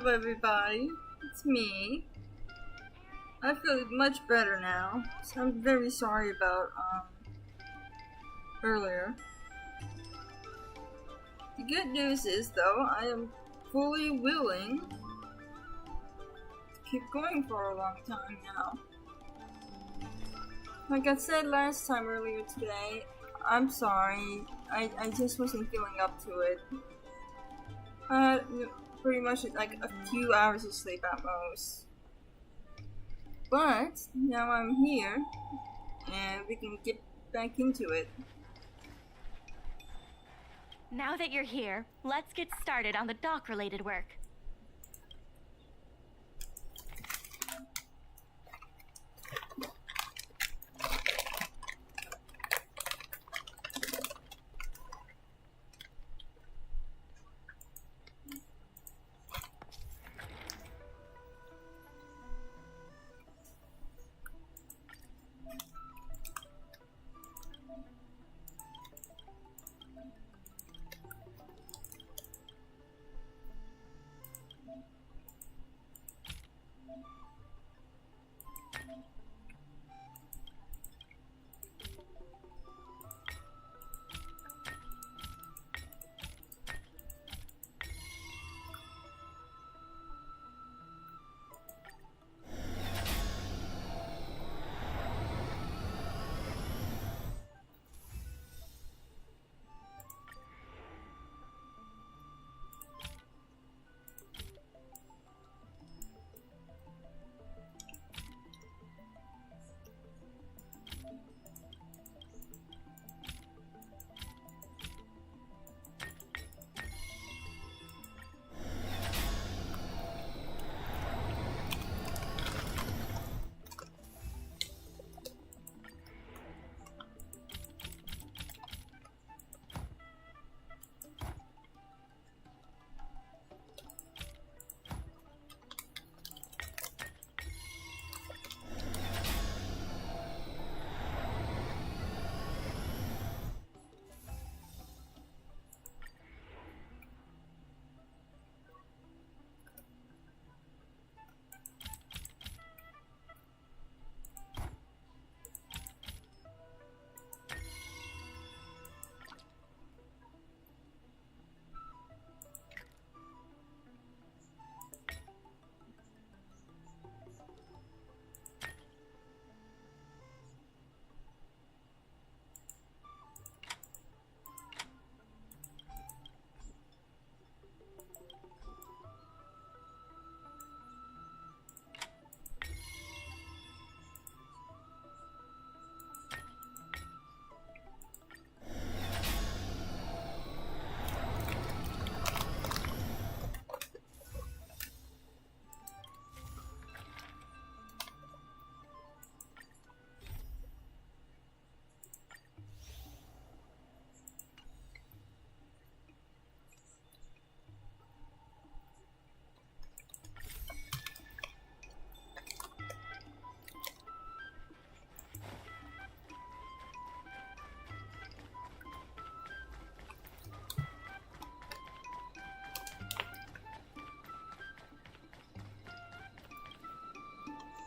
up, everybody? It's me. I feel much better now. So I'm very sorry about earlier. The good news is, though, I am fully willing to keep going for a long time now. Like I said last time earlier today, I'm sorry. I just wasn't feeling up to it. I had pretty much like a few hours of sleep at most. But now I'm here, and we can get back into it. Now that you're here, let's get started on the dock-related work.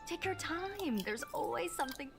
Take your time. There's always something.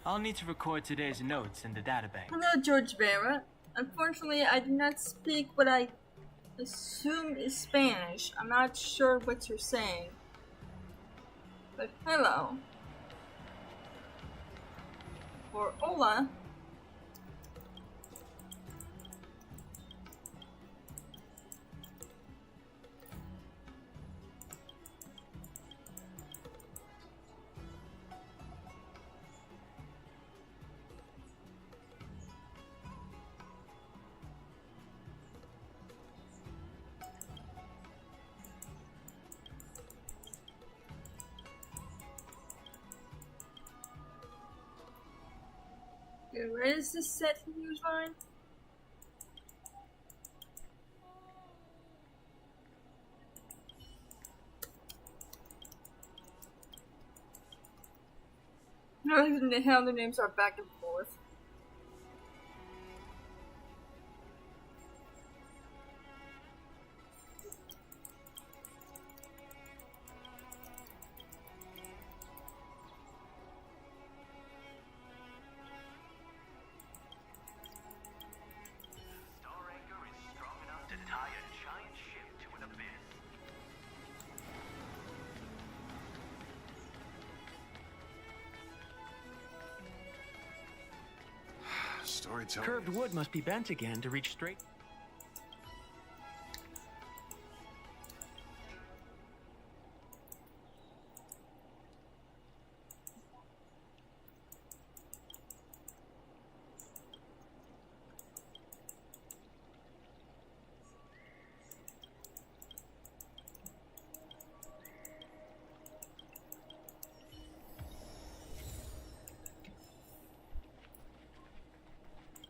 I'll need to record today's notes in the database. Hello, George Vera. Unfortunately, I do not speak what I assume is Spanish. I'm not sure what you're saying. But hello. for Ola. Okay, where is this set he was buying? No, even the hell the names are back and forth. Curved wood must be bent again to reach straight.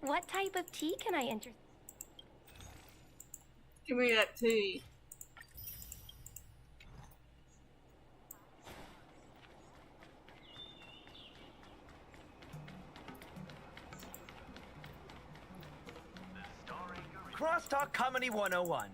What type of tea can I enter? Give me that tea. Crosstalk Comedy 101.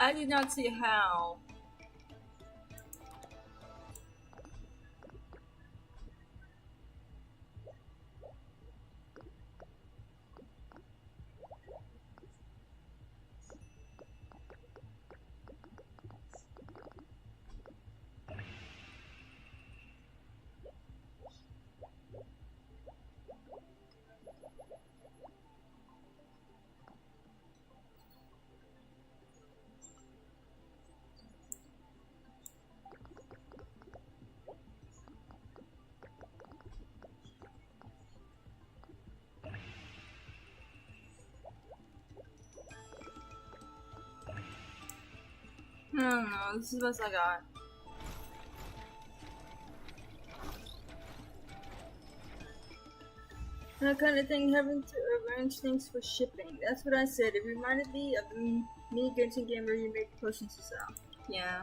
I did not see how. I don't know, this is the best I got. That kind of thing, having to arrange things for shipping. That's what I said. It reminded me of the mini Genshin game where you make potions to sell. Yeah.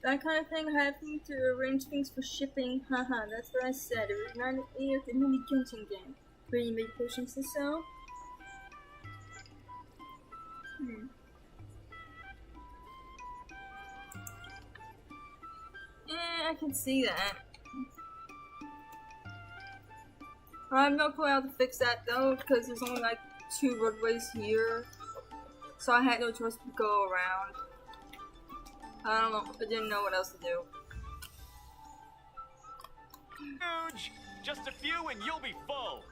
That kind of thing, having to arrange things for shipping. Haha, that's what I said. It reminded me of the mini Genshin game where you make potions to sell. Yeah, I can see that. I have no clue how to fix that though, because there's only like 2 roadways here. So I had no choice to go around. I don't know, I didn't know what else to do. Huge! Just a few and you'll be full!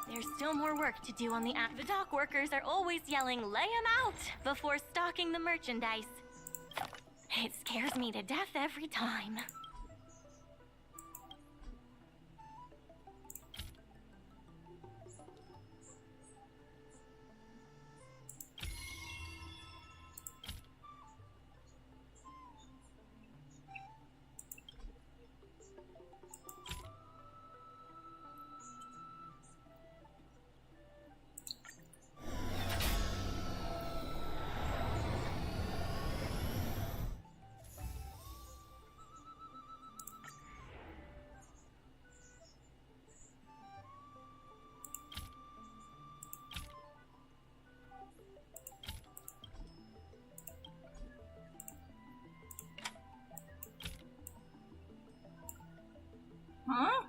There's still more work to do on the app. The dock workers are always yelling, "Lay 'em out!" before stocking the merchandise. It scares me to death every time. Huh?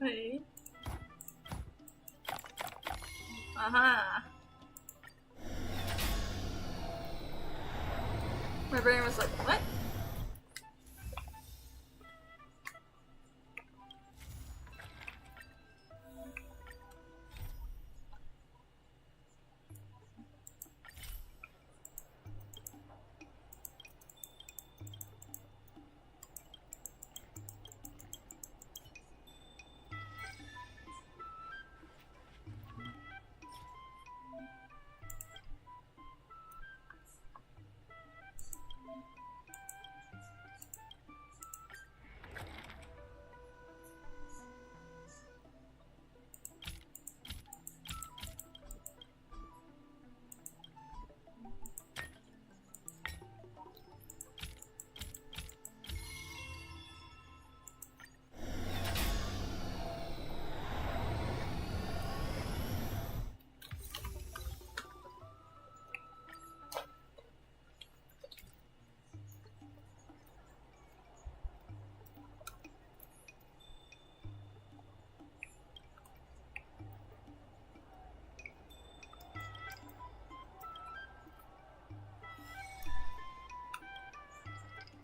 Okay. Aha! My brain was like, what?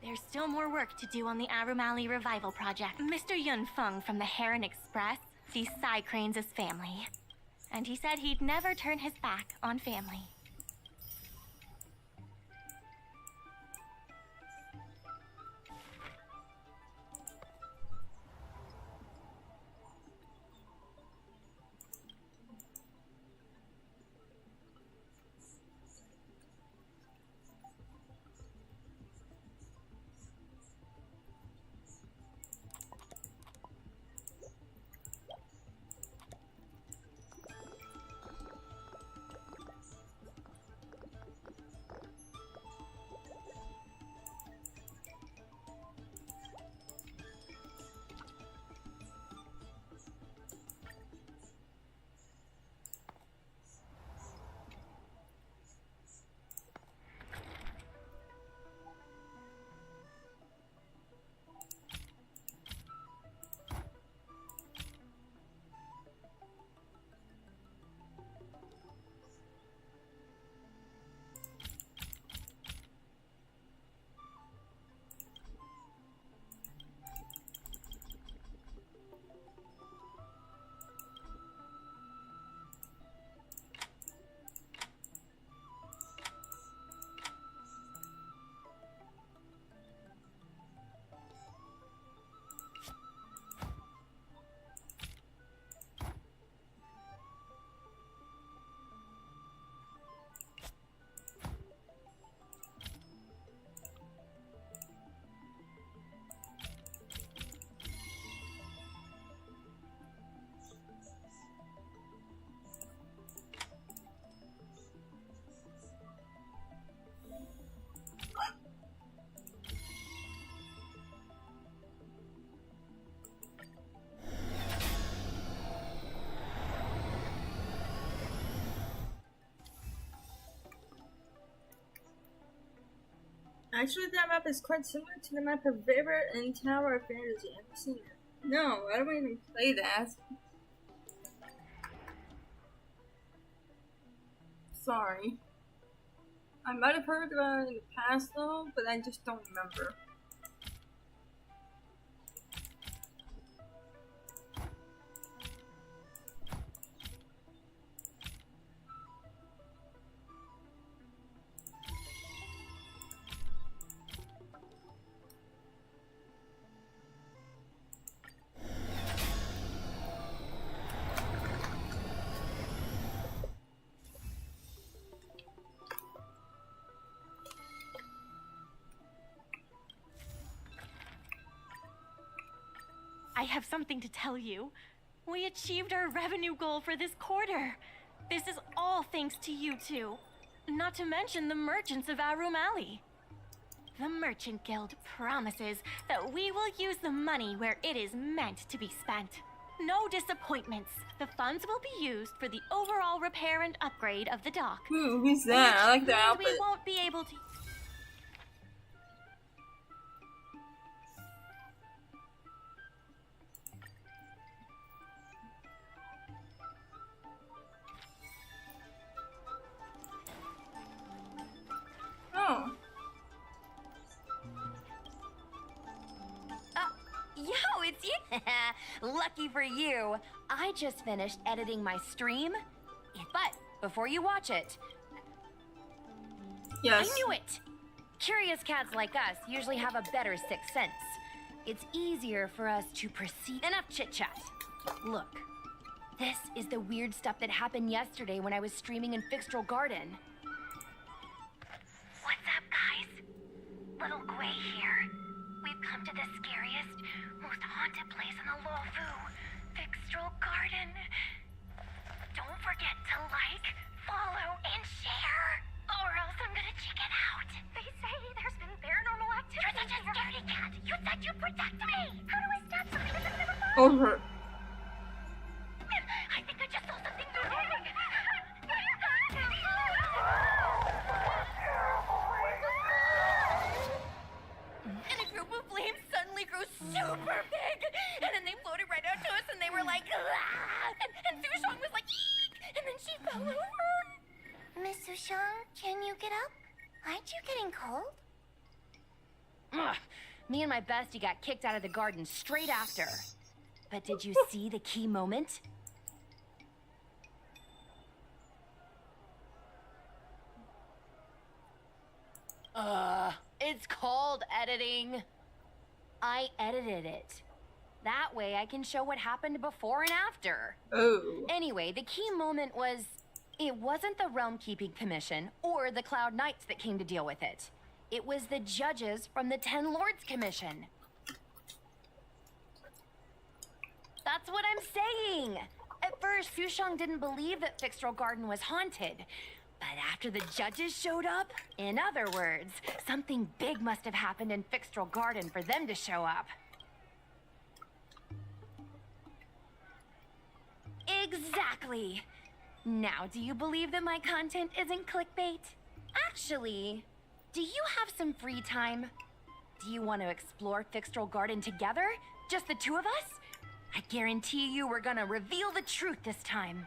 There's still more work to do on the Arumali Revival Project. Mr. Yun Feng from the Heron Express sees Psy Cranes as family. And he said he'd never turn his back on family. Actually, that map is quite similar to the map of River in Tower of Fantasy. Have you seen it? No, I don't even play that. Sorry. I might have heard about it in the past though, but I just don't remember. I have something to tell you. We achieved our revenue goal for this quarter. This is all thanks to you two. Not to mention the merchants of Arum Alley. The Merchant Guild promises that we will use the money where it is meant to be spent. No disappointments. The funds will be used for the overall repair and upgrade of the dock. Who's that? I like the outfit. We won't be able to... Oh. Yo, it's you! Lucky for you. I just finished editing my stream. But before you watch it... Yes. I knew it! Curious cats like us usually have a better sixth sense. It's easier for us to proceed. Enough chit-chat. Look, this is the weird stuff that happened yesterday when I was streaming in Fixtral Garden. What's up, guys? Little Gwei here. We've come to the scariest, most haunted place in the Luofu, Fixtral Garden. Don't forget to like, follow, and share, or else I'm gonna chicken out. They say there's been paranormal activity. You're such a scaredy cat. You said you'd protect me. How do I stop something that's never followed? Over. I think I just saw something big. And a group of flames suddenly grew super big! And then they floated right out to us and they were like, ah! And Sushong was like, eek! And then she fell over! Miss Sushang, can you get up? Aren't you getting cold? Ugh. Me and my bestie got kicked out of the garden straight after. But did you see the key moment? It's called editing. I edited it. That way I can show what happened before and after. Oh. Anyway, the key moment was... It wasn't the Realm Keeping Commission or the Cloud Knights that came to deal with it. It was the judges from the Ten Lords Commission. That's what I'm saying. At first, Sushang didn't believe that Fixtral Garden was haunted. But after the judges showed up, in other words, something big must have happened in Fixtral Garden for them to show up. Exactly. Now, do you believe that my content isn't clickbait? Actually, do you have some free time? Do you want to explore Fixtral Garden together? Just the two of us? I guarantee you we're gonna reveal the truth this time.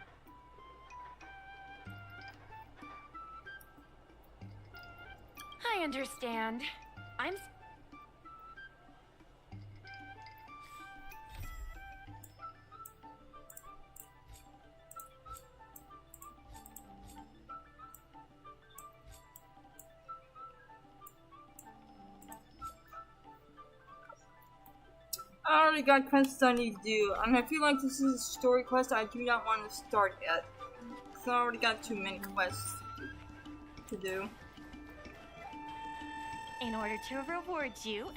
I understand. I'm... I already got quests I need to do, and I feel like this is a story quest I do not want to start yet. Because I already got too many quests to do. In order to reward you...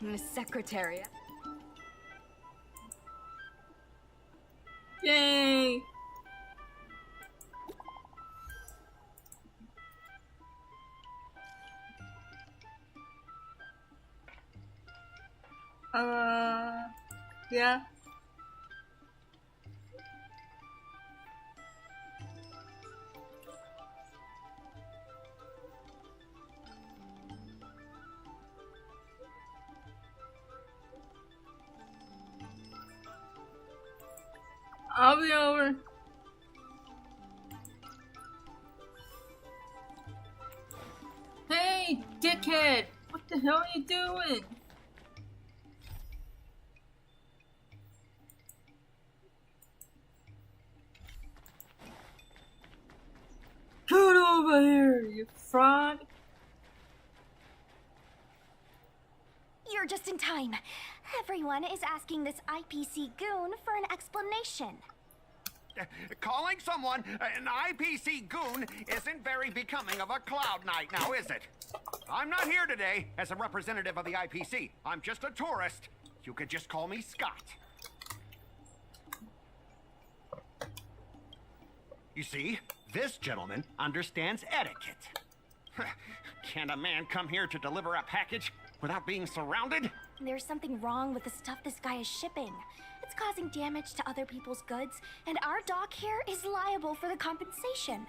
Miss Secretariat. Yay! Yeah. I'll be over. Hey, dickhead! What the hell are you doing? Get over here, you fraud! You're just in time. Everyone is asking this IPC goon for an explanation. Calling someone an IPC goon isn't very becoming of a Cloud Knight now, is it? I'm not here today as a representative of the IPC. I'm just a tourist. You could just call me Scott. You see, this gentleman understands etiquette. Can't a man come here to deliver a package without being surrounded? There's something wrong with the stuff this guy is shipping. It's causing damage to other people's goods, and our dock here is liable for the compensation.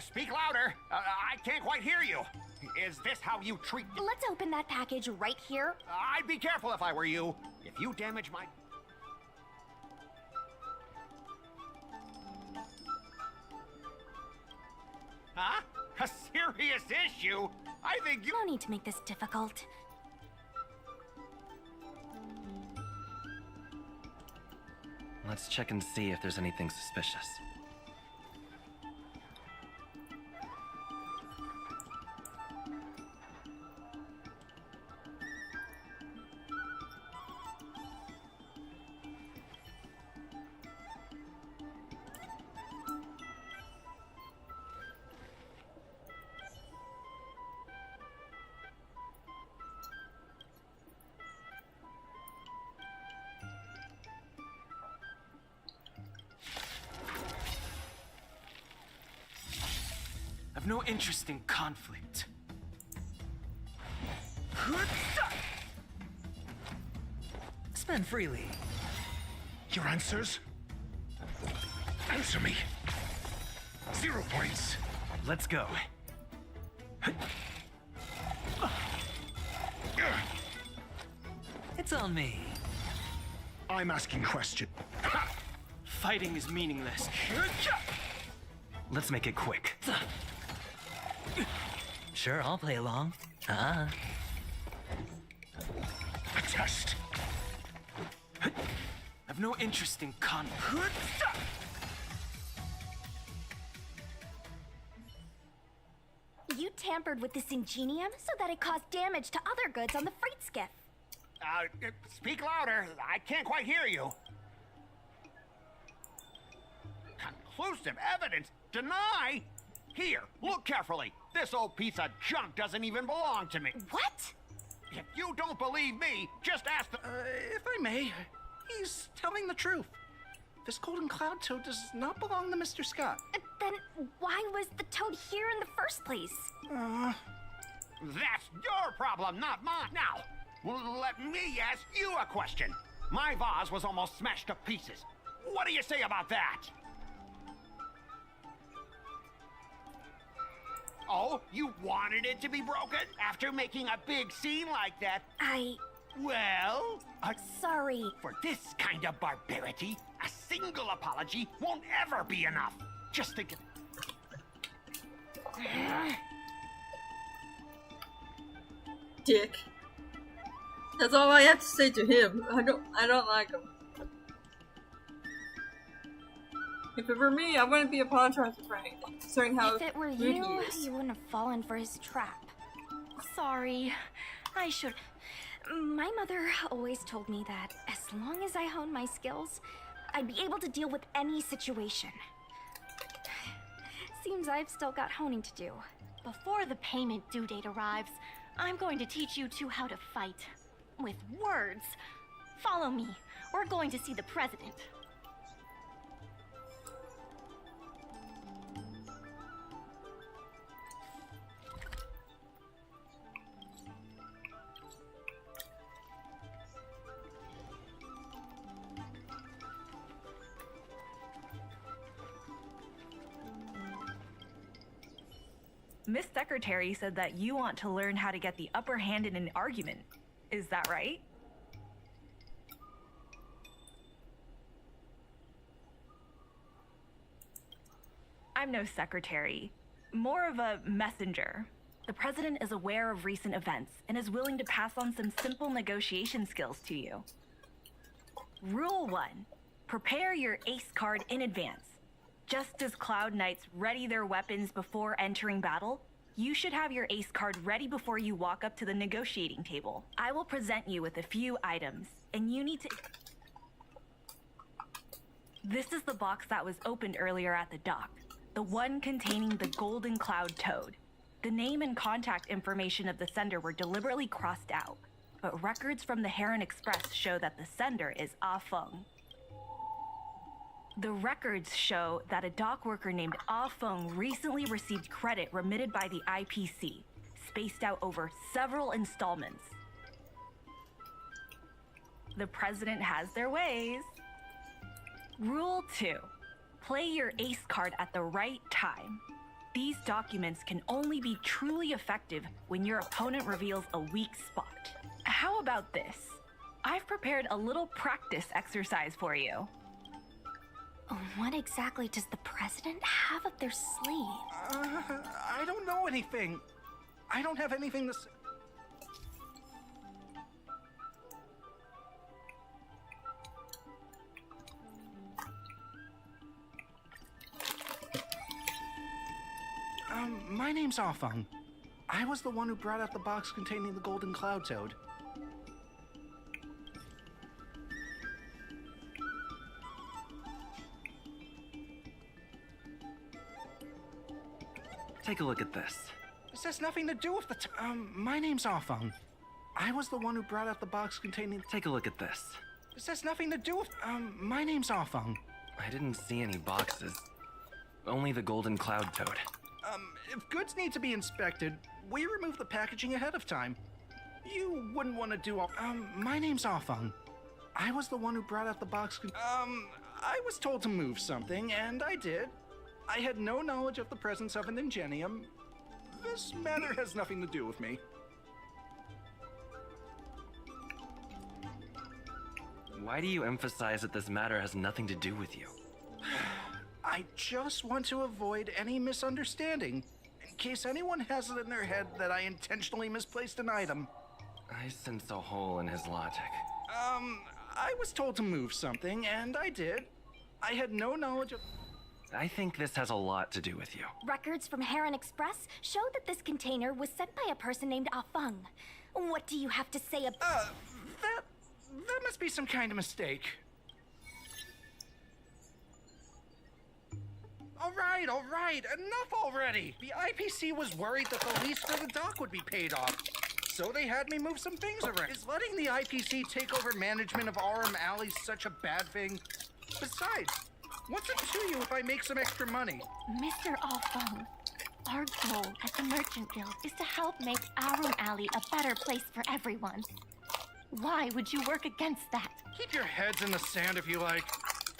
Speak louder. I can't quite hear you. Is this how you treat... Let's open that package right here. I'd be careful if I were you. If you damage my... Huh? A serious issue? I think you... No need to make this difficult. Let's check and see if there's anything suspicious. I've no interest in conflict. Spend freely. Your answers? Answer me. 0 points. Let's go. It's on me. I'm asking question. Fighting is meaningless. Let's make it quick. Sure, I'll play along. A test. I've no interest in conflict. You tampered with this ingenium so that it caused damage to other goods on the freight skiff. Speak louder. I can't quite hear you. Conclusive evidence? Deny? Here, look carefully. This old piece of junk doesn't even belong to me. What? If you don't believe me, just ask the... If I may, he's telling the truth. This golden cloud toad does not belong to Mr. Scott. Then why was the toad here in the first place? That's your problem, not mine. Now, let me ask you a question. My vase was almost smashed to pieces. What do you say about that? Oh, you wanted it to be broken? After making a big scene like that? Well, Sorry. for this kind of barbarity, a single apology won't ever be enough. Just think of... Dick. That's all I have to say to him. I don't like him. If it were me, I wouldn't be apologizing for anything, considering how If it were rude you, he is. you wouldn't have fallen for his trap. Sorry. I should. My mother always told me that as long as I honed my skills, I'd be able to deal with any situation. Seems I've still got honing to do. Before the payment due date arrives, I'm going to teach you two how to fight. With words. Follow me. We're going to see the president. Miss Secretary said that you want to learn how to get the upper hand in an argument. Is that right? I'm no secretary, more of a messenger. The president is aware of recent events and is willing to pass on some simple negotiation skills to you. Rule 1. Prepare your ace card in advance. Just as Cloud Knights ready their weapons before entering battle, you should have your ace card ready before you walk up to the negotiating table. I will present you with a few items, and you need to... This is the box that was opened earlier at the dock, the one containing the Golden Cloud Toad. The name and contact information of the sender were deliberately crossed out, but records from the Heron Express show that the sender is Ah Feng. The records show that a dock worker named Ah Feng recently received credit remitted by the IPC, spaced out over several installments. The president has their ways. Rule 2. Play your ace card at the right time. These documents can only be truly effective when your opponent reveals a weak spot. How about this? I've prepared a little practice exercise for you. What exactly does the president have up their sleeve? I don't know anything. I don't have anything to say. My name's Ah Feng. I was the one who brought out the box containing the Golden Cloud Toad. Take a look at this. This has nothing to do with the my name's Ah Feng. I was the one who brought out the box containing... Take a look at this. This has nothing to do with... my name's Ah Feng. I didn't see any boxes. Only the Golden Cloud Toad. If goods need to be inspected, we remove the packaging ahead of time. You wouldn't want to do all... my name's Ah Feng. I was the one who brought out the box... I was told to move something, and I did. I had no knowledge of the presence of an ingenium. This matter has nothing to do with me. Why do you emphasize that this matter has nothing to do with you? I just want to avoid any misunderstanding, in case anyone has it in their head that I intentionally misplaced an item. I sense a hole in his logic. I was told to move something, and I did. I had no knowledge of... I think this has a lot to do with you. Records from Heron Express show that this container was sent by a person named Ah Feng. What do you have to say about... That must be some kind of mistake. All right, enough already! The IPC was worried that the lease for the dock would be paid off, so they had me move some things around. Is letting the IPC take over management of RM Alley such a bad thing? Besides, what's it to you if I make some extra money? Mr. Ah Feng, our goal at the Merchant Guild is to help make Arum Alley a better place for everyone. Why would you work against that? Keep your heads in the sand if you like.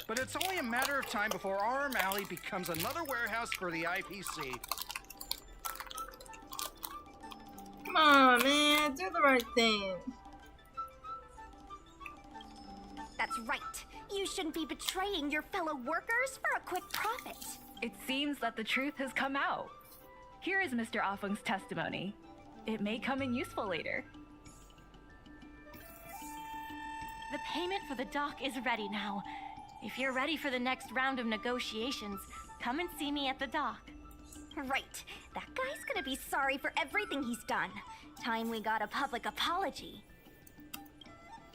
But it's only a matter of time before RM Alley becomes another warehouse for the IPC. Come on, man, do the right thing. That's right. You shouldn't be betraying your fellow workers for a quick profit. It seems that the truth has come out. Here is Mr. Ah Feng's testimony. It may come in useful later. The payment for the dock is ready now. If you're ready for the next round of negotiations, come and see me at the dock. Right. That guy's gonna be sorry for everything he's done. Time we got a public apology.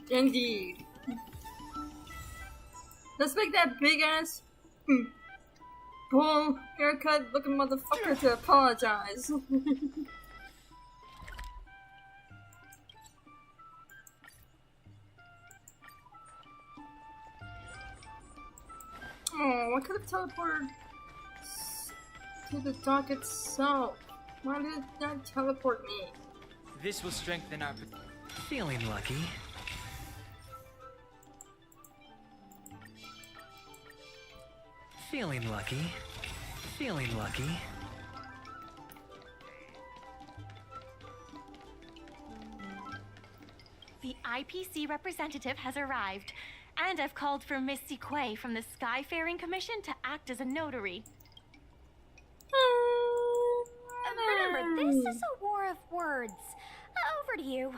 Indeed. Let's make that big ass bull haircut looking motherfucker to apologize. Oh, I could have teleported to the dock itself. Why did it not teleport me? This will strengthen our... Feeling lucky. Feeling lucky. Feeling lucky. The IPC representative has arrived, and I've called for Miss Sequay from the Skyfaring Commission to act as a notary. Remember, this is a war of words. Over to you.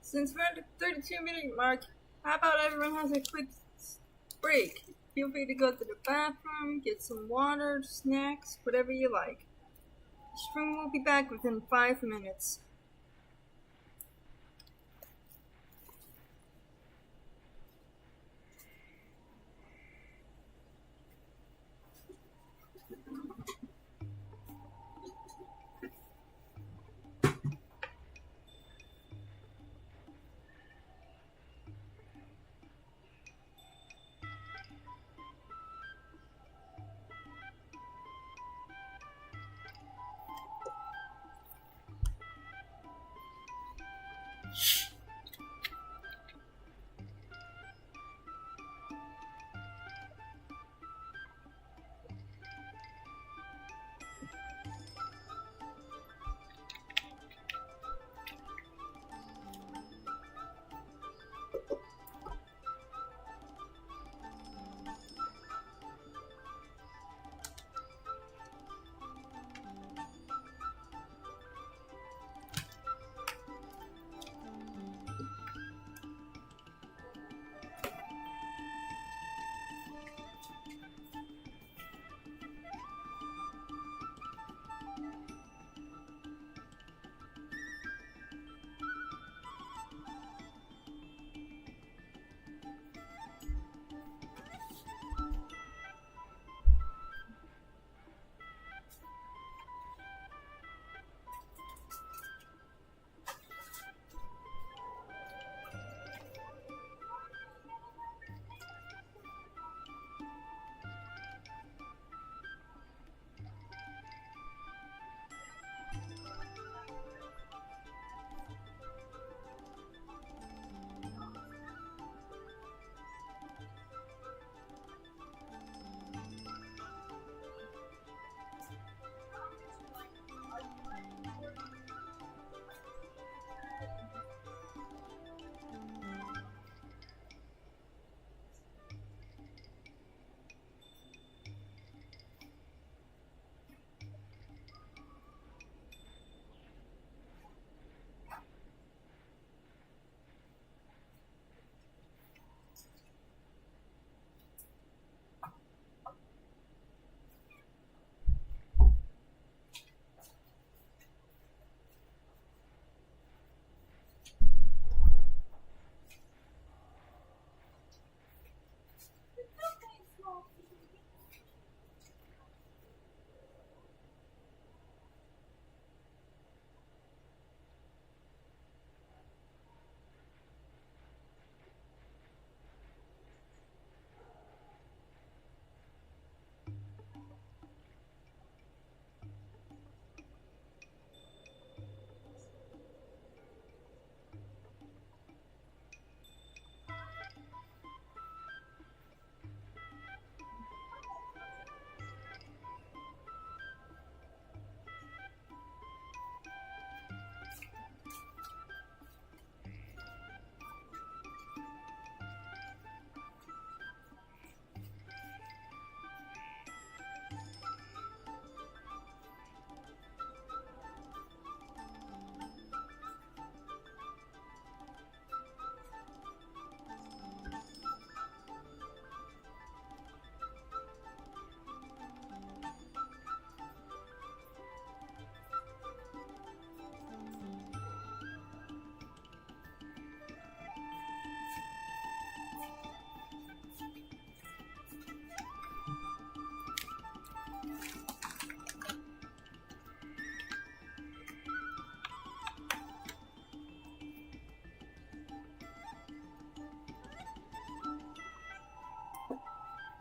Since we're at the 32-minute mark, how about everyone has a quick break? Feel free to go to the bathroom, get some water, snacks, whatever you like. The stream will be back within 5 minutes.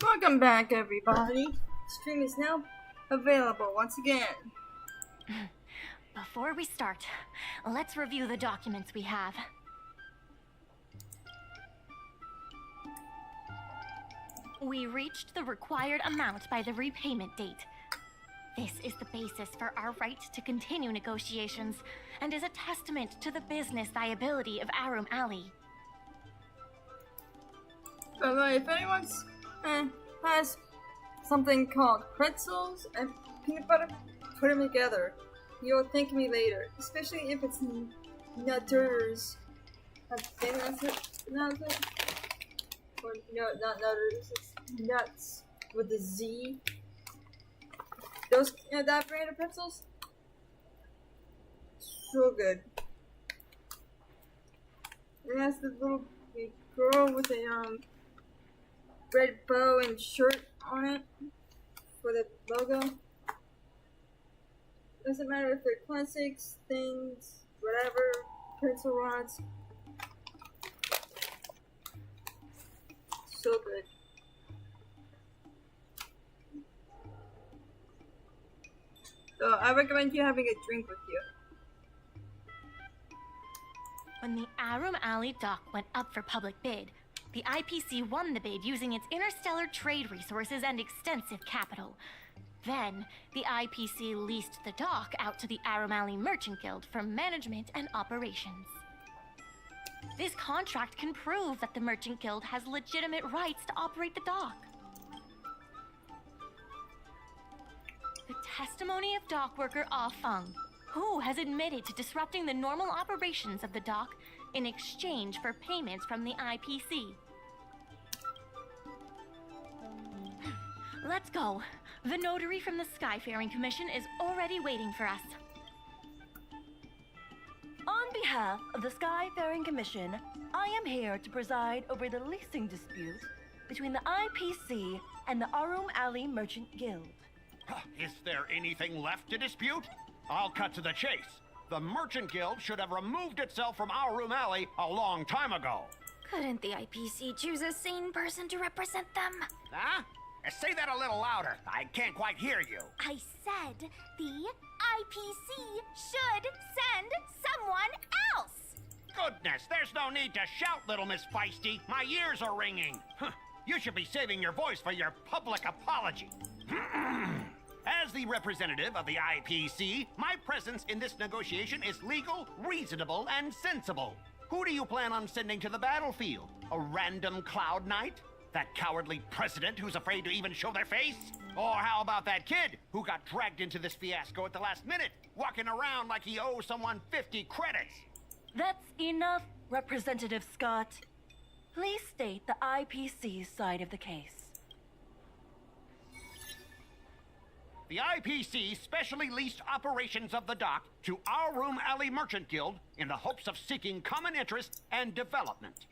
Welcome back, everybody. The stream is now available once again. Before we start, let's review the documents we have. We reached the required amount by the repayment date. This is the basis for our right to continue negotiations and is a testament to the business viability of Arum Alley. But if anyone's has something called pretzels and peanut butter, put them together. You'll thank me later, especially if it's nutters. I think that's it. Nutters. Or no, not nutters. It's nuts with a Z. Those that brand of pretzels, so good. It has the little girl with a red bow and shirt on it for the logo. Doesn't matter if they're classics, things, whatever, pencil rods. So good. So I recommend you having a drink with you. When the Arum Alley dock went up for public bid, the IPC won the bid using its interstellar trade resources and extensive capital. Then, the IPC leased the dock out to the Arum Alley Merchant Guild for management and operations. This contract can prove that the Merchant Guild has legitimate rights to operate the dock. The testimony of dock worker Ah Feng, who has admitted to disrupting the normal operations of the dock in exchange for payments from the IPC. Let's go. The notary from the Skyfaring Commission is already waiting for us. On behalf of the Skyfaring Commission, I am here to preside over the leasing dispute between the IPC and the Arum Alley Merchant Guild. Is there anything left to dispute? I'll cut to the chase. The Merchant Guild should have removed itself from Arum Alley a long time ago. Couldn't the IPC choose a sane person to represent them? Huh? Say that a little louder. I can't quite hear you. I said the IPC should send someone else. Goodness, there's no need to shout, little Miss Feisty. My ears are ringing. You should be saving your voice for your public apology. As the representative of the IPC, my presence in this negotiation is legal, reasonable, and sensible. Who do you plan on sending to the battlefield? A random Cloud Knight? That cowardly president who's afraid to even show their face? Or how about that kid who got dragged into this fiasco at the last minute, walking around like he owes someone 50 credits? That's enough, Representative Scott. Please state the IPC's side of the case. The IPC specially leased operations of the dock to Arum Alley Merchant Guild in the hopes of seeking common interest and development.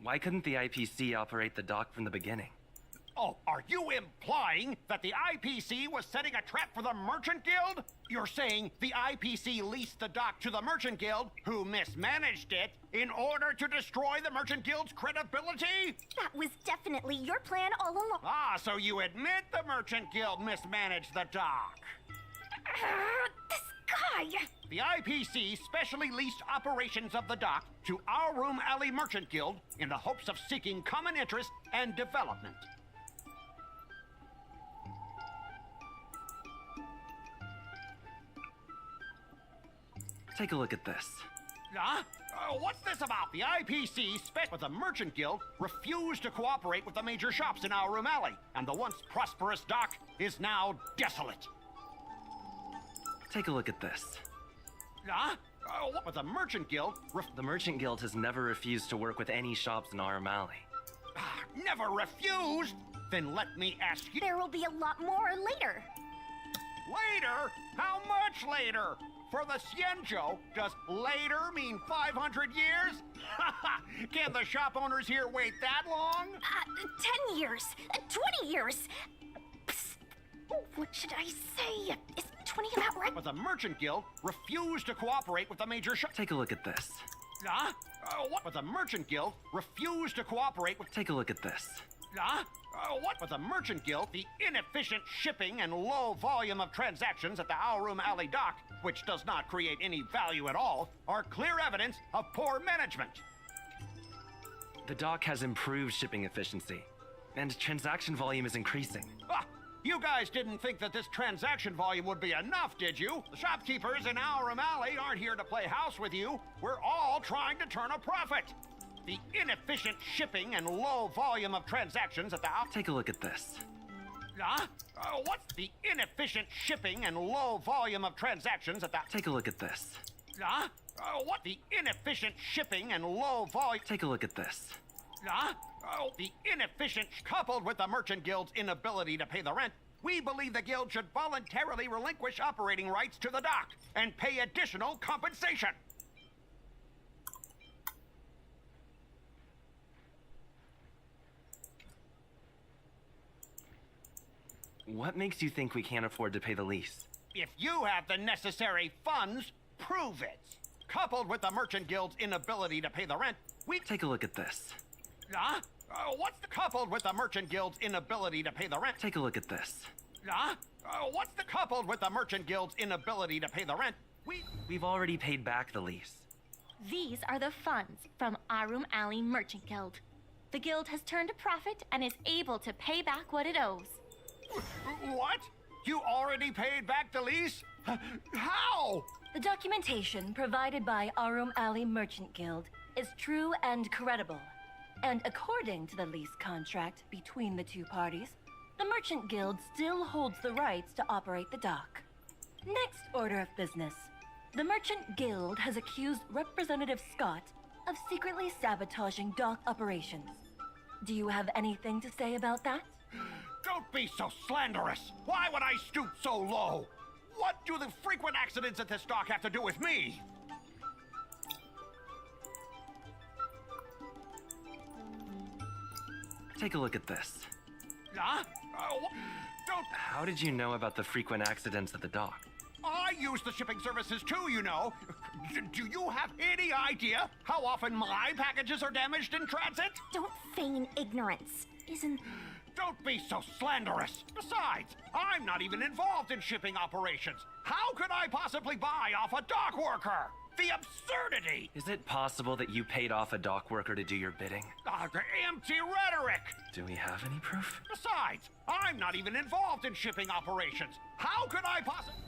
Why couldn't the IPC operate the dock from the beginning? Oh, are you implying that the IPC was setting a trap for the Merchant Guild? You're saying the IPC leased the dock to the Merchant Guild, who mismanaged it, in order to destroy the Merchant Guild's credibility? That was definitely your plan all along. Ah, so you admit the Merchant Guild mismanaged the dock. This guy! The IPC specially leased operations of the dock to Arum Alley Merchant Guild in the hopes of seeking common interest and development. Take a look at this. Huh? What's this about? The IPC but the Merchant Guild refused to cooperate with the major shops in Arum Alley, and the once prosperous dock is now desolate. Take a look at this. Huh? But the Merchant Guild The Merchant Guild has never refused to work with any shops in Arum Alley. Never refused? Then let me ask you... There will be a lot more later. Later? How much later? For the Xianzhou, does later mean 500 years? Can the shop owners here wait that long? 10 years. 20 years. Psst. What should I say? Is 20 about right? But the Merchant Guild refused to cooperate with the major shop. Take a look at this. Huh? But the Merchant Guild refused to cooperate with... Take a look at this. Huh? But the Merchant Guild, the inefficient shipping and low volume of transactions at the Arum Alley dock, which does not create any value at all, are clear evidence of poor management. The dock has improved shipping efficiency, and transaction volume is increasing. Ah, you guys didn't think that this transaction volume would be enough, did you? The shopkeepers in Aurum Alley aren't here to play house with you. We're all trying to turn a profit. The inefficient shipping and low volume of transactions at the Take a look at this. Huh? What's the inefficient shipping and low volume of transactions at the Take a look at this. Huh? What the inefficient shipping and low volume Take a look at this. Huh? The inefficient coupled with the Merchant Guild's inability to pay the rent, we believe the guild should voluntarily relinquish operating rights to the dock and pay additional compensation. What makes you think we can't afford to pay the lease? If you have the necessary funds, prove it. Coupled with the Merchant Guild's inability to pay the rent, we Take a look at this. Huh? What's the coupled with the Merchant Guild's inability to pay the rent? Take a look at this. Huh? What's the coupled with the Merchant Guild's inability to pay the rent? We've already paid back the lease. These are the funds from Aurum Alley Merchant Guild. The guild has turned a profit and is able to pay back what it owes. What? You already paid back the lease? How? The documentation provided by Aurum Alley Merchant Guild is true and credible. And according to the lease contract between the two parties, the Merchant Guild still holds the rights to operate the dock. Next order of business. The Merchant Guild has accused Representative Scott of secretly sabotaging dock operations. Do you have anything to say about that? Don't be so slanderous! Why would I stoop so low? What do the frequent accidents at this dock have to do with me? Take a look at this. Huh? Don't... How did you know about the frequent accidents at the dock? I use the shipping services too, you know. Do you have any idea how often my packages are damaged in transit? Don't feign ignorance. Isn't... Don't be so slanderous. Besides, I'm not even involved in shipping operations. How could I possibly buy off a dock worker? The absurdity! Is it possible that you paid off a dock worker to do your bidding? Empty rhetoric! Do we have any proof? Besides, I'm not even involved in shipping operations. How could I possibly...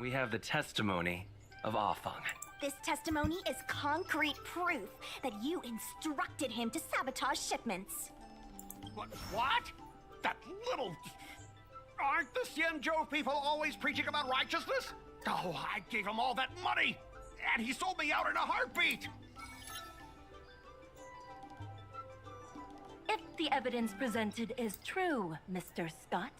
We have the testimony of Afeng. This testimony is concrete proof that you instructed him to sabotage shipments. What? That little... Aren't the Xianzhou people always preaching about righteousness? Oh, I gave him all that money, and he sold me out in a heartbeat! If the evidence presented is true, Mr. Scott,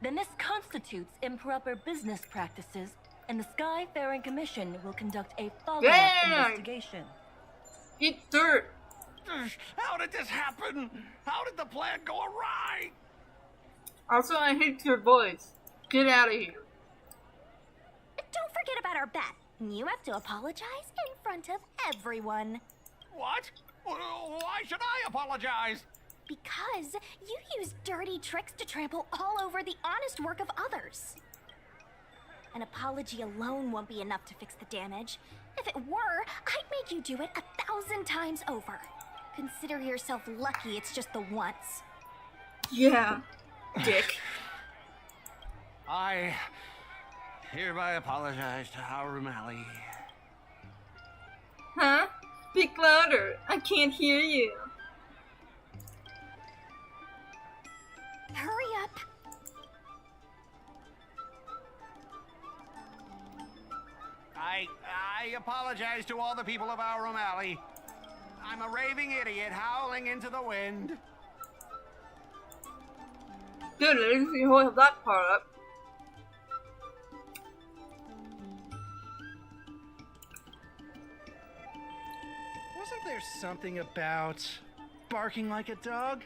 then this constitutes improper business practices, and the Skyfaring Commission will conduct a follow-up investigation. Eat dirt! How did this happen? How did the plan go awry? Also, I hate your voice. Get out of here. Don't forget about our bet. You have to apologize in front of everyone. What? Why should I apologize? Because you use dirty tricks to trample all over the honest work of others. An apology alone won't be enough to fix the damage. If it were, I'd make you do it 1,000 times over. Consider yourself lucky it's just the once. Yeah, dick. I hereby apologize to Aurum Alley. Huh? Speak louder. I can't hear you. Hurry up. I apologize to all the people of Aurum Alley. I'm a raving idiot howling into the wind. Good, at least you hold that part up. Wasn't there something about barking like a dog?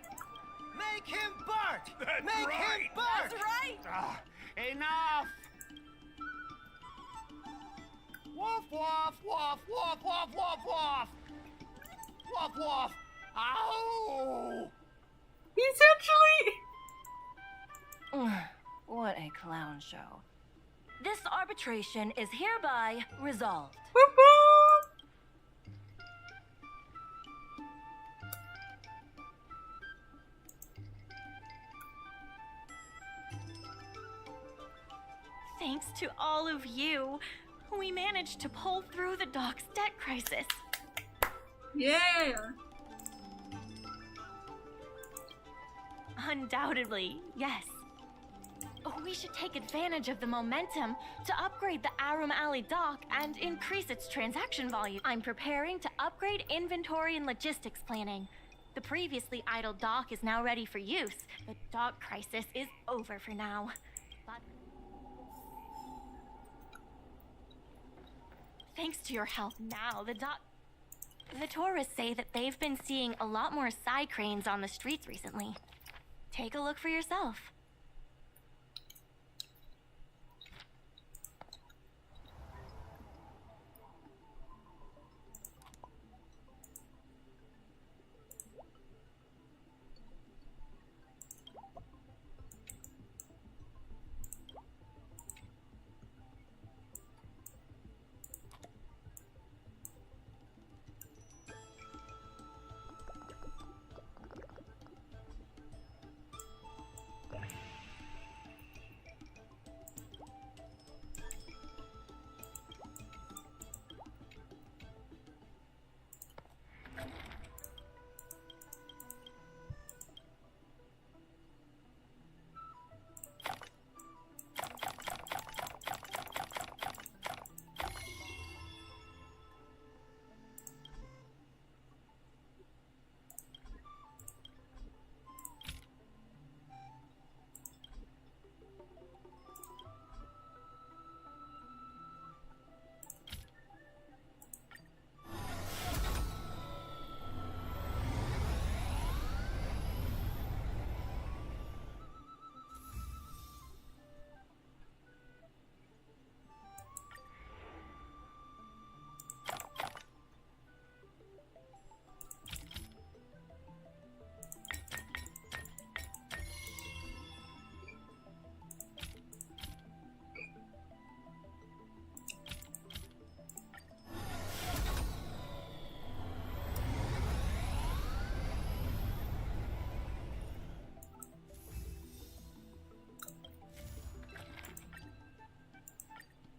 Make him bark! Make him bark! That's right! Enough! Woof, woof, woof, woof, woof, woof, woof! Woof, woof! Ow! He's actually... What a clown show. This arbitration is hereby resolved. Thanks to all of you, we managed to pull through the dock's debt crisis. Yeah! Undoubtedly, yes. We should take advantage of the momentum to upgrade the Arum Alley dock and increase its transaction volume. I'm preparing to upgrade inventory and logistics planning. The previously idle dock is now ready for use. The dock crisis is over for now. But thanks to your help now, the tourists say that they've been seeing a lot more side cranes on the streets recently. Take a look for yourself.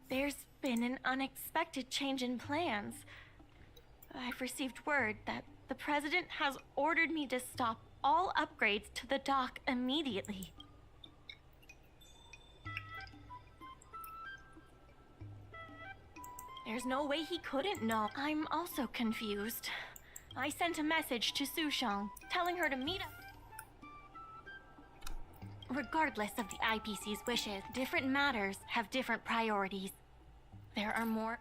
There's been an unexpected change in plans. I've received word that the president has ordered me to stop all upgrades to the dock immediately. There's no way he couldn't know. I'm also confused. I sent a message to Sushang, telling her to meet up. Regardless of the IPC's wishes, different matters have different priorities. There are more...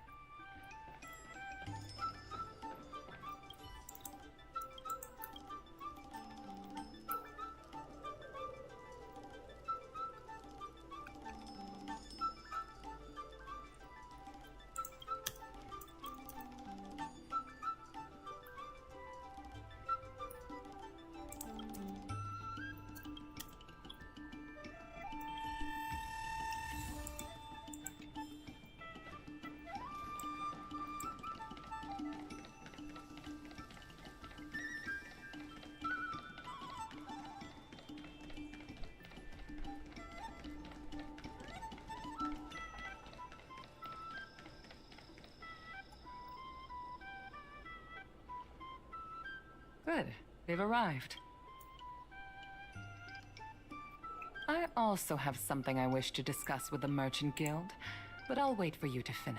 Good. They've arrived. I also have something I wish to discuss with the Merchant Guild, but I'll wait for you to finish.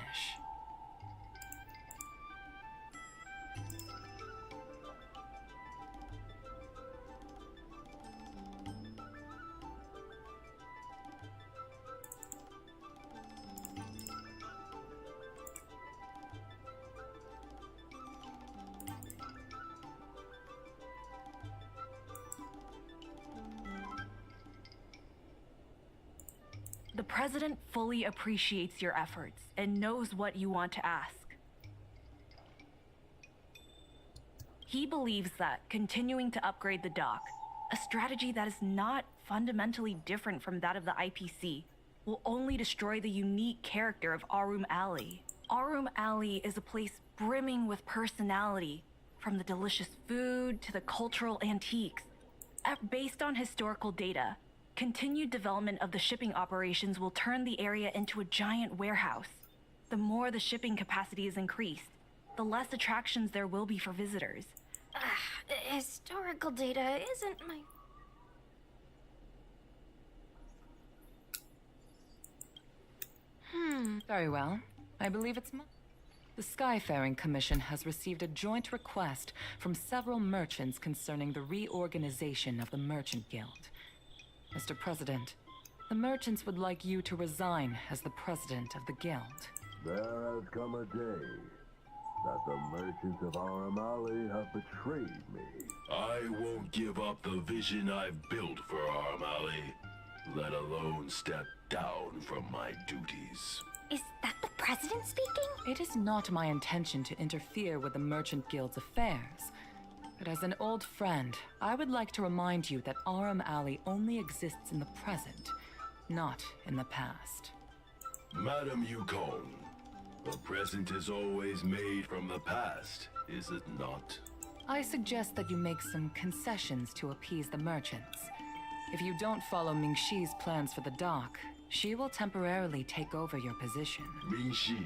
The President fully appreciates your efforts and knows what you want to ask. He believes that continuing to upgrade the dock, a strategy that is not fundamentally different from that of the IPC, will only destroy the unique character of Arum Alley. Arum Alley is a place brimming with personality, from the delicious food to the cultural antiques. Based on historical data, Continued development of the shipping operations will turn the area into a giant warehouse. The more the shipping capacity is increased, the less attractions there will be for visitors. Historical data isn't my... Very well. I believe it's the Skyfaring Commission has received a joint request from several merchants concerning the reorganization of the Merchant Guild. Mr. President, the merchants would like you to resign as the president of the guild. There has come a day that the merchants of Aramali have betrayed me. I won't give up the vision I've built for Aramali, let alone step down from my duties. Is that the president speaking? It is not my intention to interfere with the Merchant Guild's affairs. But as an old friend, I would like to remind you that Aram Alley only exists in the present, not in the past. Madam Yukon, the present is always made from the past, is it not? I suggest that you make some concessions to appease the merchants. If you don't follow Mingxi's plans for the dock, she will temporarily take over your position. Mingxi,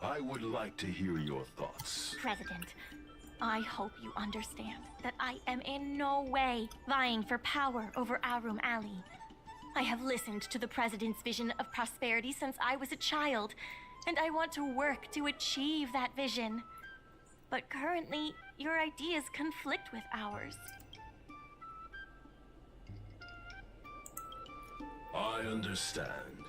I would like to hear your thoughts. President, I hope you understand that I am in no way vying for power over Arum Alley. I have listened to the President's vision of prosperity since I was a child, and I want to work to achieve that vision. But currently, your ideas conflict with ours. I understand.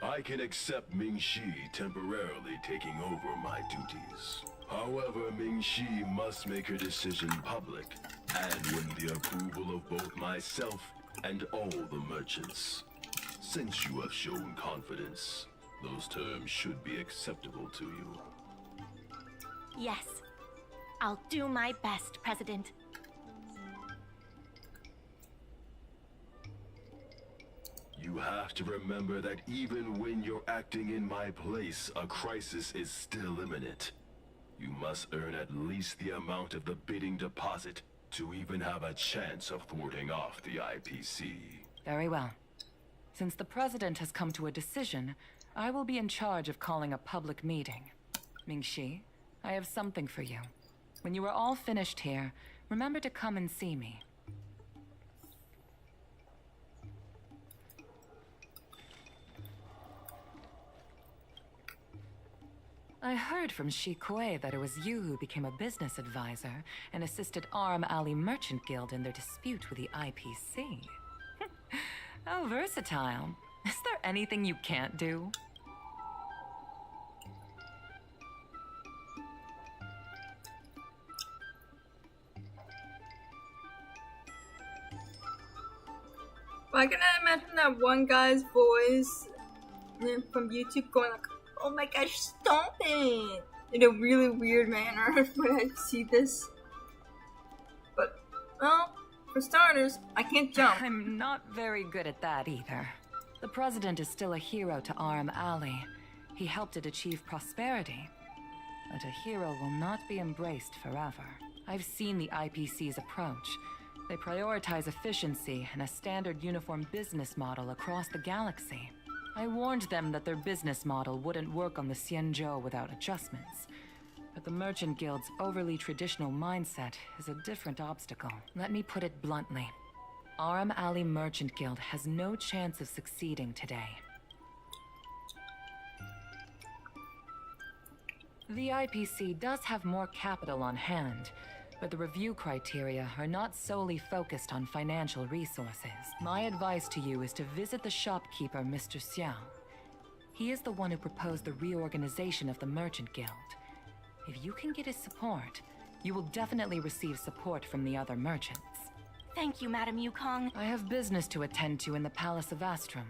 I can accept Mingxi temporarily taking over my duties. However, Mingxi must make her decision public, and win the approval of both myself and all the merchants. Since you have shown confidence, those terms should be acceptable to you. Yes, I'll do my best, President. You have to remember that even when you're acting in my place, a crisis is still imminent. You must earn at least the amount of the bidding deposit to even have a chance of thwarting off the IPC. Very well. Since the President has come to a decision, I will be in charge of calling a public meeting. Mingxi, I have something for you. When you are all finished here, remember to come and see me. I heard from Shi Kuei that it was you who became a business advisor and assisted Aram Alley Merchant Guild in their dispute with the IPC. How versatile. Is there anything you can't do? I can imagine that one guy's voice from YouTube going like, "Oh my gosh, stop it!" in a really weird manner when I see this. But, well, for starters, I can't jump. I'm not very good at that either. The President is still a hero to Aram Alley. He helped it achieve prosperity. But a hero will not be embraced forever. I've seen the IPC's approach. They prioritize efficiency and a standard uniform business model across the galaxy. I warned them that their business model wouldn't work on the Xianzhou without adjustments. But the Merchant Guild's overly traditional mindset is a different obstacle. Let me put it bluntly. Aram Alley Merchant Guild has no chance of succeeding today. The IPC does have more capital on hand, but the review criteria are not solely focused on financial resources. My advice to you is to visit the shopkeeper, Mr. Xiao. He is the one who proposed the reorganization of the Merchant Guild. If you can get his support, you will definitely receive support from the other merchants. Thank you, Madam Yukong. I have business to attend to in the Palace of Astrum.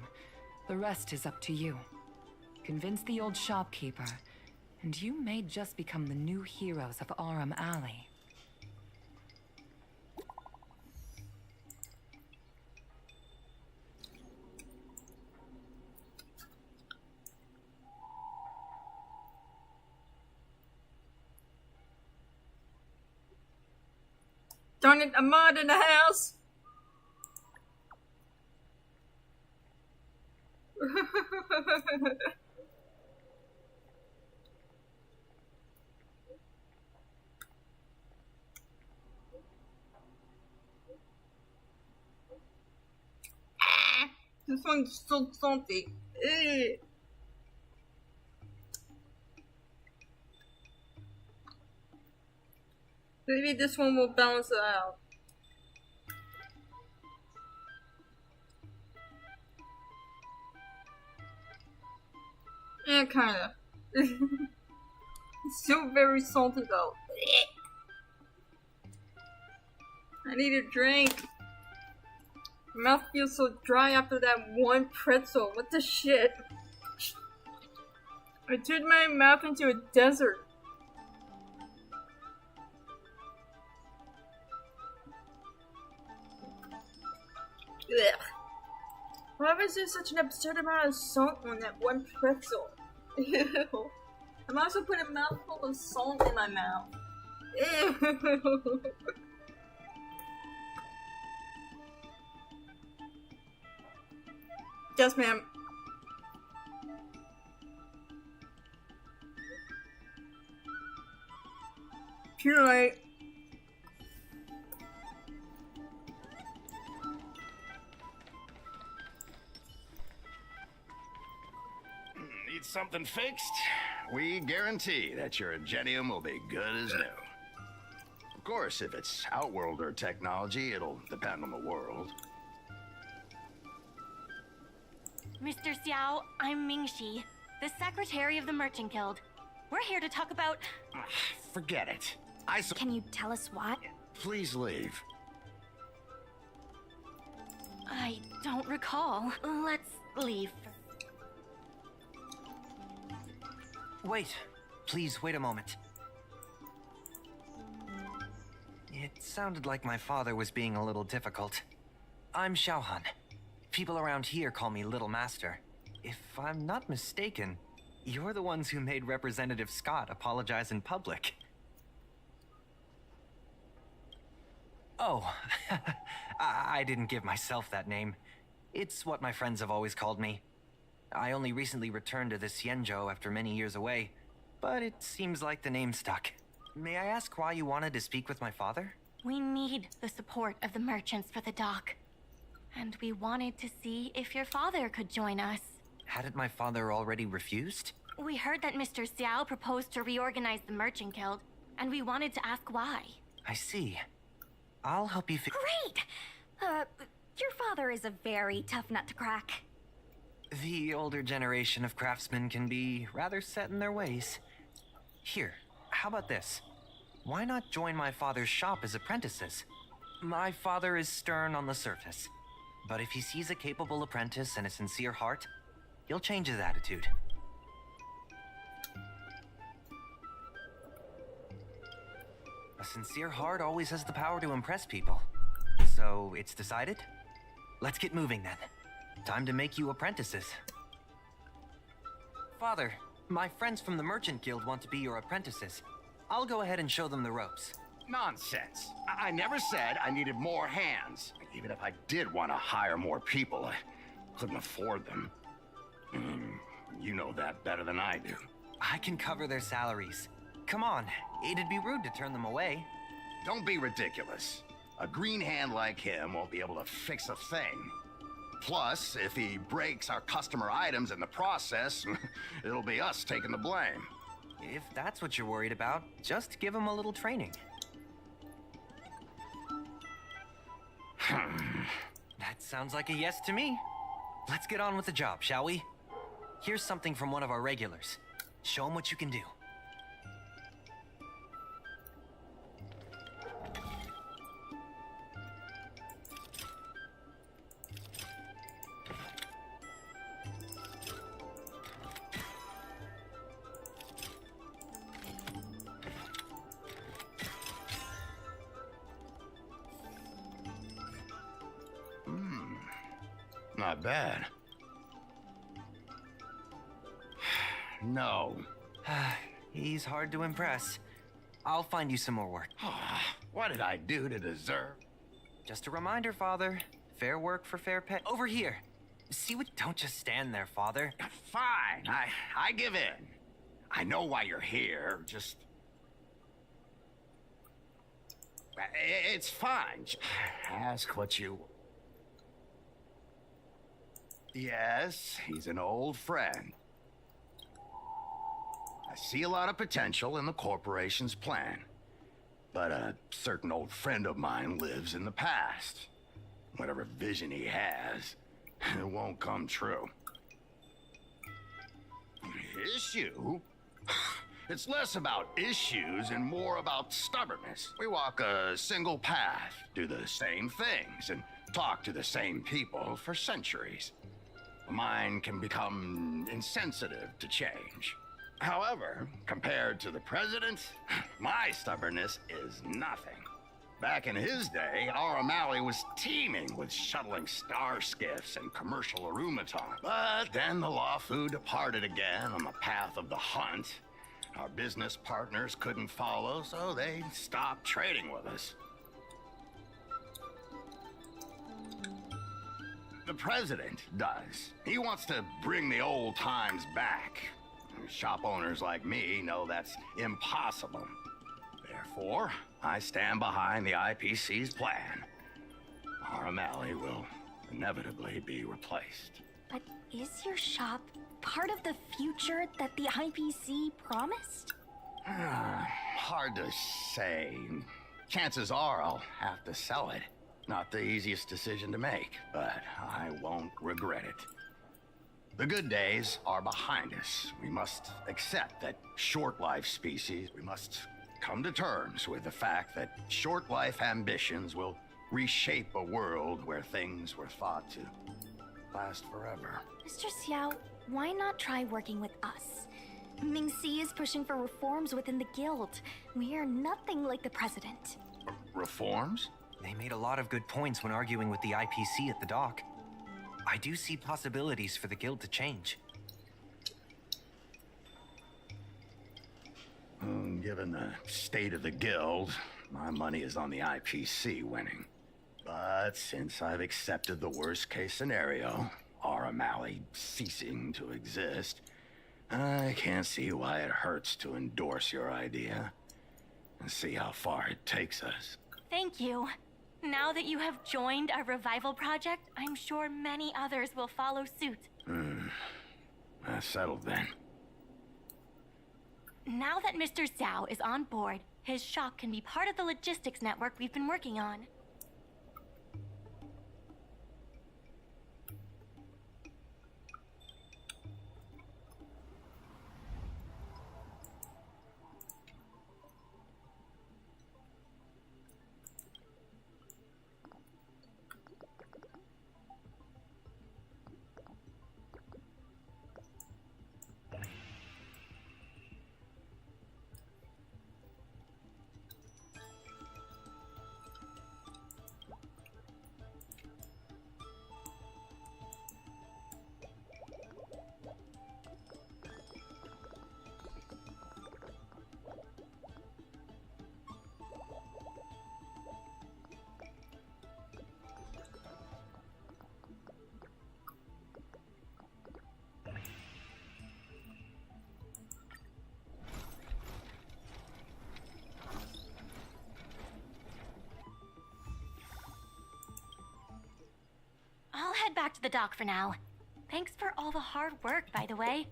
The rest is up to you. Convince the old shopkeeper, and you may just become the new heroes of Aram Alley. Darn it, a mod in the house! This one's so salty. Ugh. Maybe this one will balance it out. Yeah, kinda. It's still very salty though. I need a drink. My mouth feels so dry after that one pretzel. What the shit? I turned my mouth into a desert. Ugh. Why was there such an absurd amount of salt on that one pretzel? Ew. I'm also putting a mouthful of salt in my mouth. Ew. Yes, ma'am. Pure light. Need something fixed? We guarantee that your Ingenium will be good as new. Of course, if it's Outworlder technology, it'll depend on the world. Mr. Xiao, I'm Mingxi, the secretary of the Merchant Guild. We're here to talk about... Forget it. Can you tell us why? Please leave. I don't recall. Let's leave. Wait. Please, wait a moment. It sounded like my father was being a little difficult. I'm Xiaohan. People around here call me Little Master. If I'm not mistaken, you're the ones who made Representative Scott apologize in public. Oh, I didn't give myself that name. It's what my friends have always called me. I only recently returned to the Xianzhou after many years away, but it seems like the name stuck. May I ask why you wanted to speak with my father? We need the support of the merchants for the dock. And we wanted to see if your father could join us. Hadn't my father already refused? We heard that Mr. Xiao proposed to reorganize the Merchant Guild, and we wanted to ask why. I see. I'll help you Great! Your father is a very tough nut to crack. The older generation of craftsmen can be rather set in their ways. Here, how about this? Why not join my father's shop as apprentices? My father is stern on the surface, but if he sees a capable apprentice and a sincere heart, he'll change his attitude. A sincere heart always has the power to impress people. So, it's decided? Let's get moving then. Time to make you apprentices. Father, my friends from the Merchant Guild want to be your apprentices. I'll go ahead and show them the ropes. Nonsense. I never said I needed more hands. Even if I did want to hire more people, I couldn't afford them. You know that better than I do. I can cover their salaries. Come on, it'd be rude to turn them away. Don't be ridiculous. A green hand like him won't be able to fix a thing. Plus, if he breaks our customer items in the process, it'll be us taking the blame. If that's what you're worried about, just give him a little training. That sounds like a yes to me. Let's get on with the job, shall we? Here's something from one of our regulars. Show him what you can do. Not bad. No. He's hard to impress. I'll find you some more work. What did I do to deserve? Just a reminder, Father. Fair work for fair pay. Over here. See what? Don't just stand there, Father. Fine, I give in. I know why you're here, just... It's fine. Ask what you... Yes, he's an old friend. I see a lot of potential in the corporation's plan. But a certain old friend of mine lives in the past. Whatever vision he has, it won't come true. Issue? It's less about issues and more about stubbornness. We walk a single path, do the same things, and talk to the same people for centuries. The mind can become insensitive to change. However, compared to the president, my stubbornness is nothing. Back in his day, our O'Malley was teeming with shuttling star skiffs and commercial arumaton. But then the Lawfu departed again on the path of the hunt. Our business partners couldn't follow, so they stopped trading with us. The president does. He wants to bring the old times back. Shop owners like me know that's impossible. Therefore, I stand behind the IPC's plan. Our O'Malley will inevitably be replaced. But is your shop part of the future that the IPC promised? Hard to say. Chances are I'll have to sell it. Not the easiest decision to make, but I won't regret it. The good days are behind us. We must accept that short-life species, we must come to terms with the fact that short-life ambitions will reshape a world where things were thought to last forever. Mr. Xiao, why not try working with us? Ming-Si is pushing for reforms within the guild. We are nothing like the president. Reforms? They made a lot of good points when arguing with the IPC at the dock. I do see possibilities for the guild to change. Given the state of the guild, my money is on the IPC winning. But since I've accepted the worst-case scenario, our O'Malley ceasing to exist, I can't see why it hurts to endorse your idea and see how far it takes us. Thank you. Now that you have joined our revival project, I'm sure many others will follow suit. That's settled then. Now that Mr. Zhao is on board, his shop can be part of the logistics network we've been working on. I'll head back to the dock for now. Thanks for all the hard work, by the way.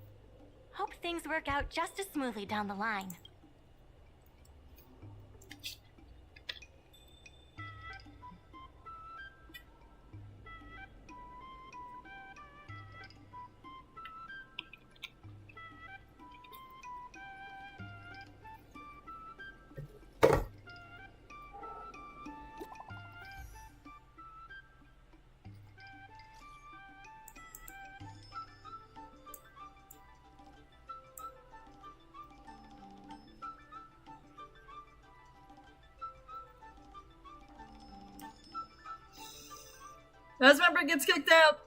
Hope things work out just as smoothly down the line. Last member gets kicked out.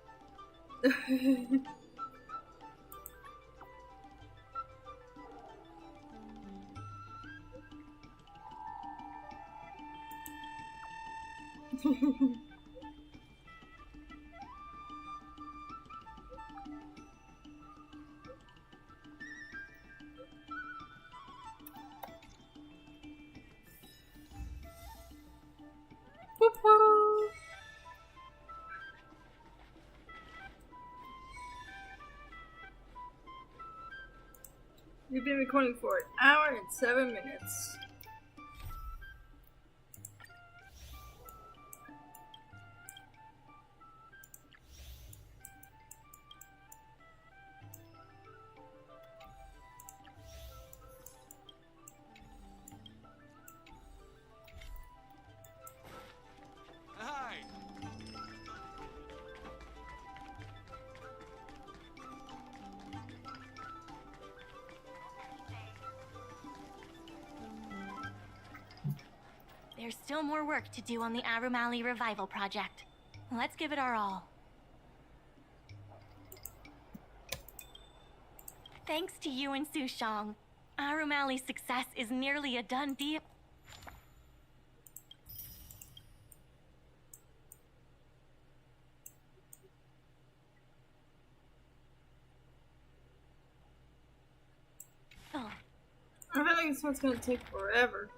been recording for an hour and 7 minutes. Hi. There's still more work to do on the Arumali Revival Project. Let's give it our all. Thanks to you and Sushong, Arumali's success is nearly a done deal. Oh. I feel like this one's gonna take forever.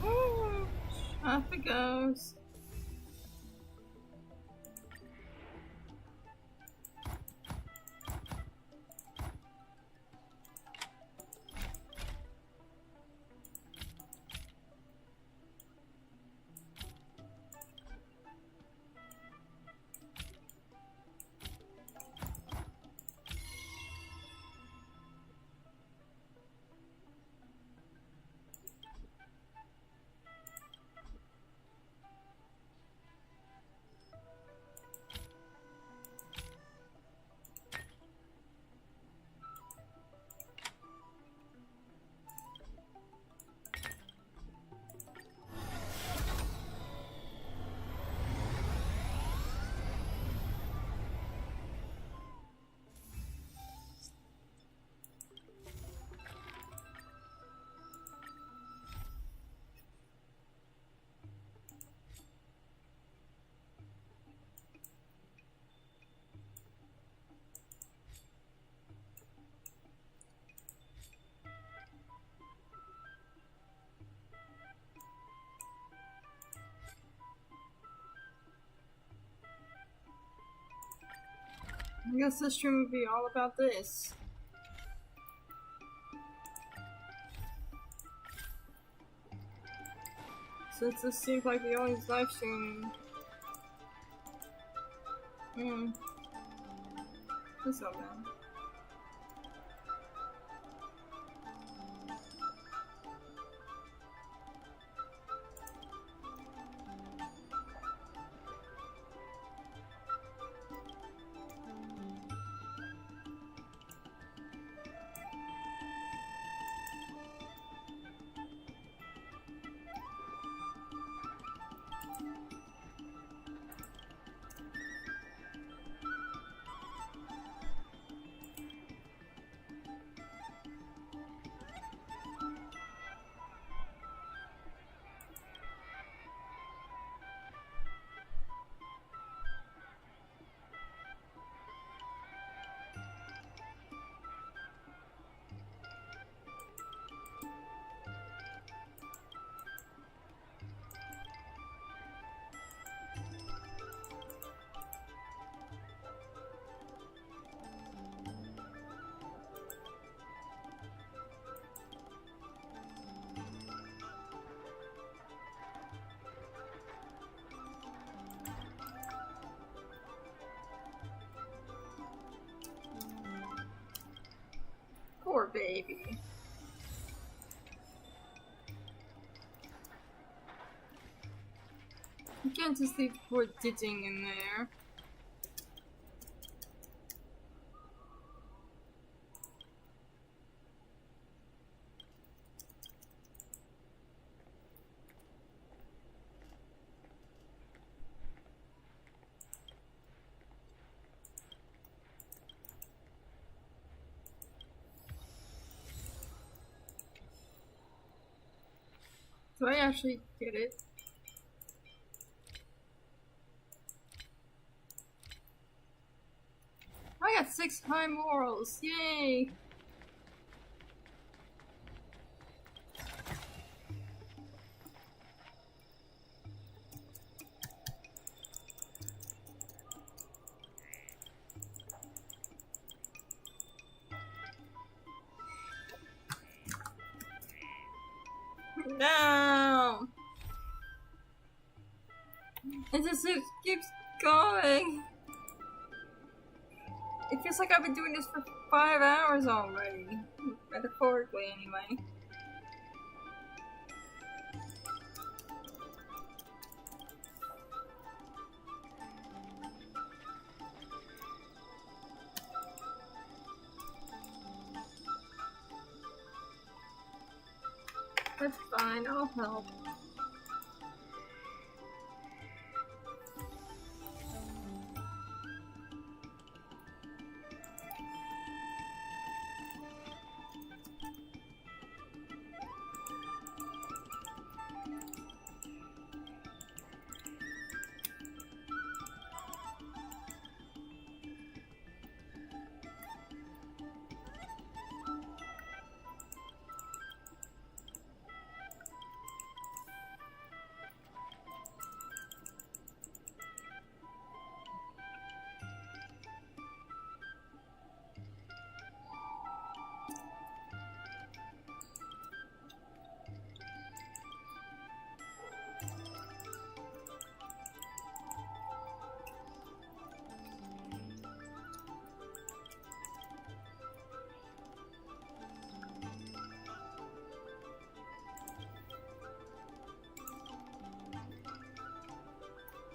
Woo! Off it goes. I guess this stream would be all about this. Since this seems like the only live stream. That's not bad. Poor baby. You can't just leave poor ditching in there. Do I actually get it? I got 6 high morals, yay! No! It just keeps going. It feels like I've been doing this for 5 hours already. Metaphorically, anyway. That's fine, I'll help.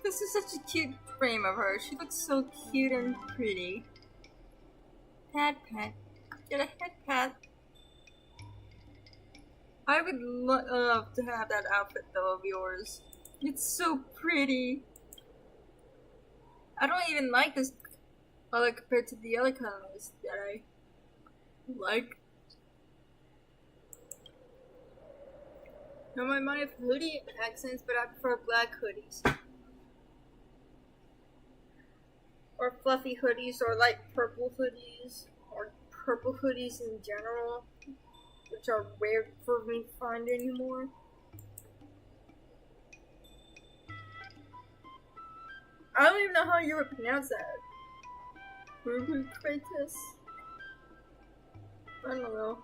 This is such a cute frame of her. She looks so cute and pretty. Pat, pat. Get a head pat. I would love to have that outfit though of yours. It's so pretty. I don't even like this color compared to the other colors that I like. Now I might have hoodie accents, but I prefer black hoodies. Or fluffy hoodies, or light purple hoodies, or purple hoodies in general, which are rare for me to find anymore. I don't even know how you would pronounce that. Ruby Kratos? I don't know.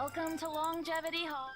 Welcome to Longevity Hall.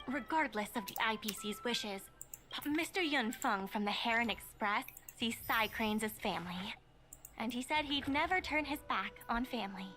Regardless of the IPC's wishes, Mr. Yun Feng from the Heron Express sees Psy Cranes as family. And he said he'd never turn his back on family.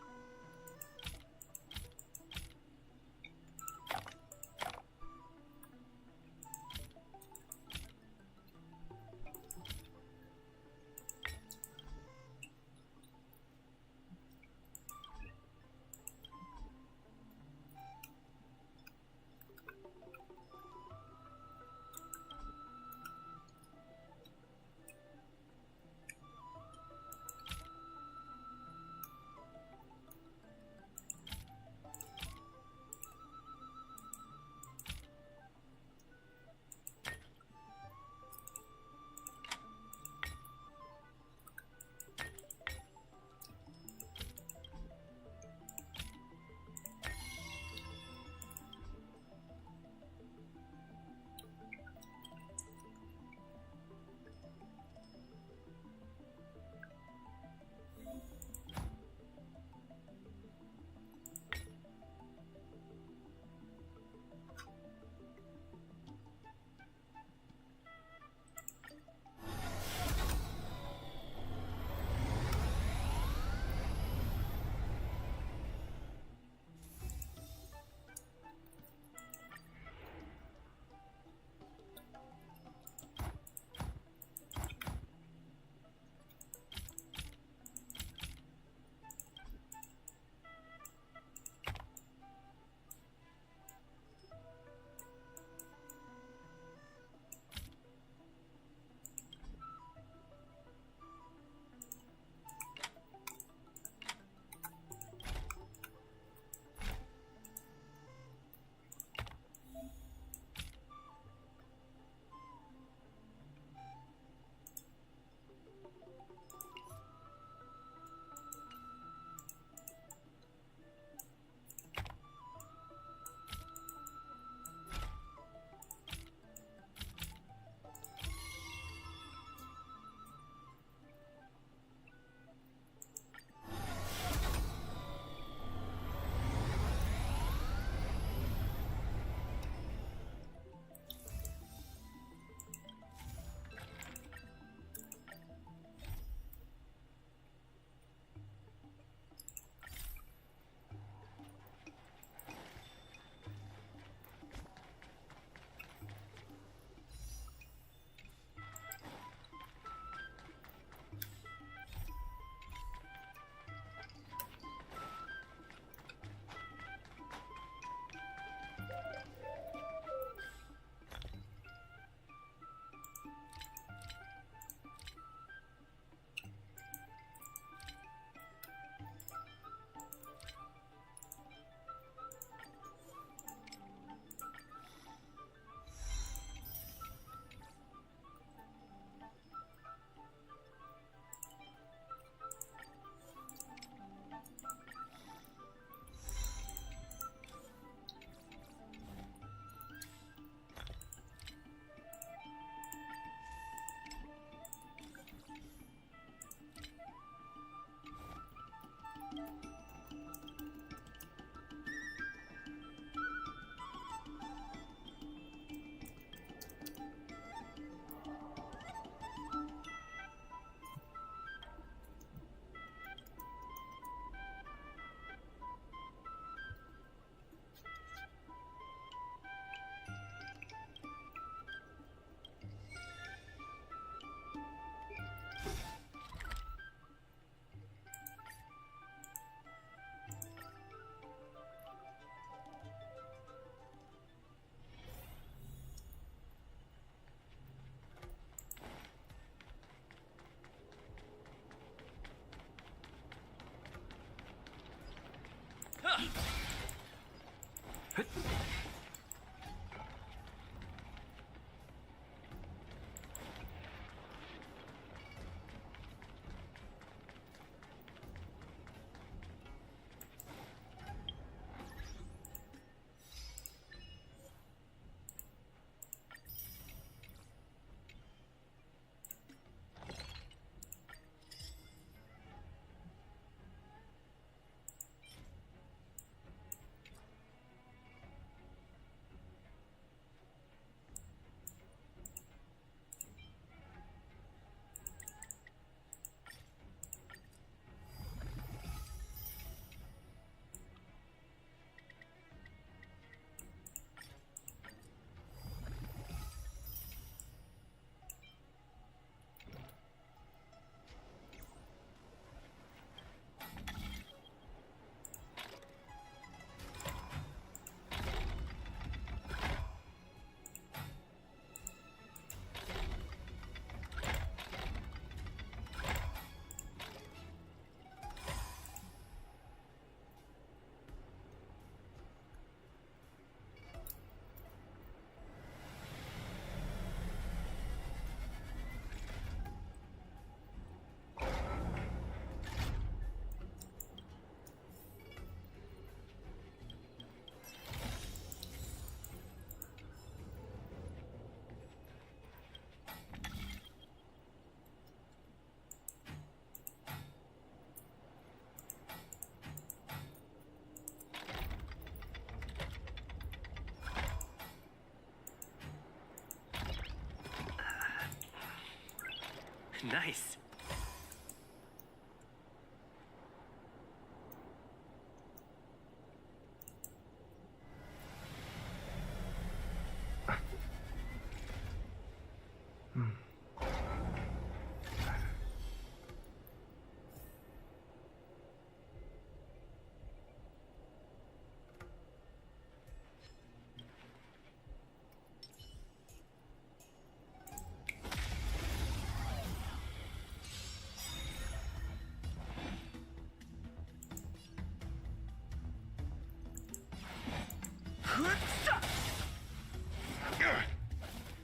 Nice.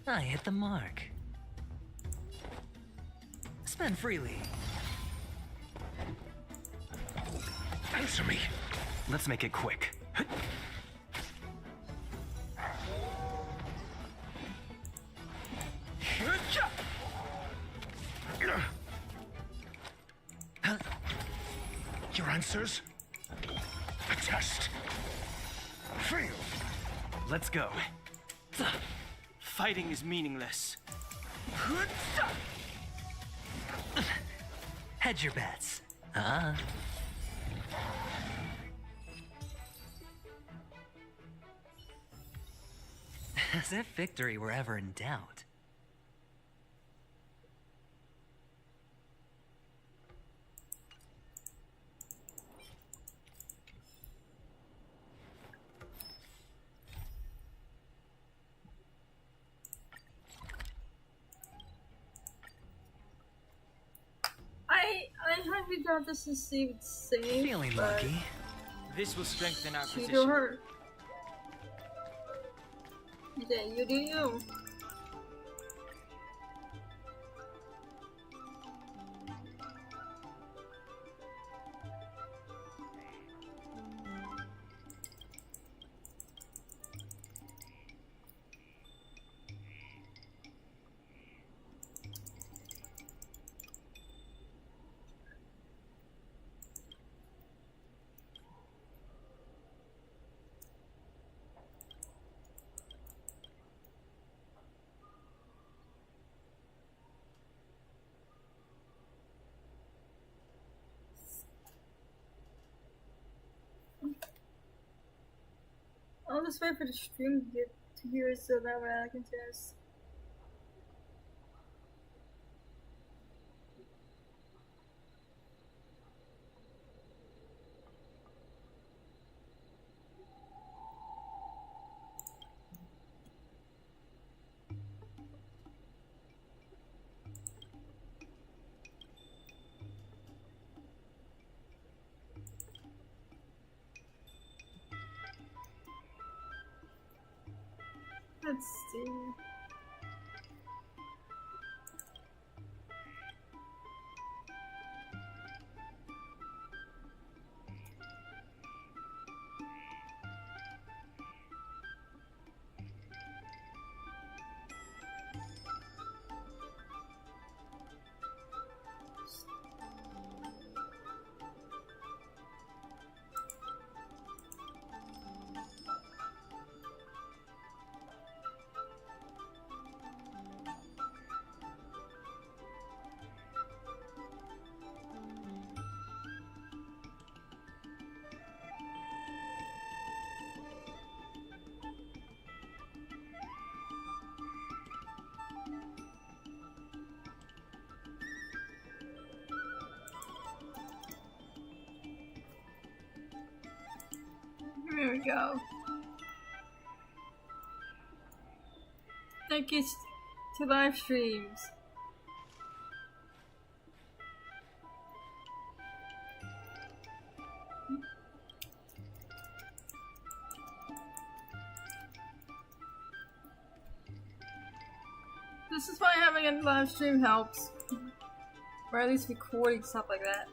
I hit the mark. Spend freely. Answer me. Let's make it quick. Your answers? A test. Fail. Let's go. Fighting is meaningless. Hedge your bets. Ah. As if victory were ever in doubt. I highly doubt this is safe. Feeling lucky. This will strengthen our She position. do her. Yeah, you do you. I'll just wait for the stream to get to here so that way I can test. Let's see. There we go. Thank you to live streams. This is why having a live stream helps. Or at least recording stuff like that.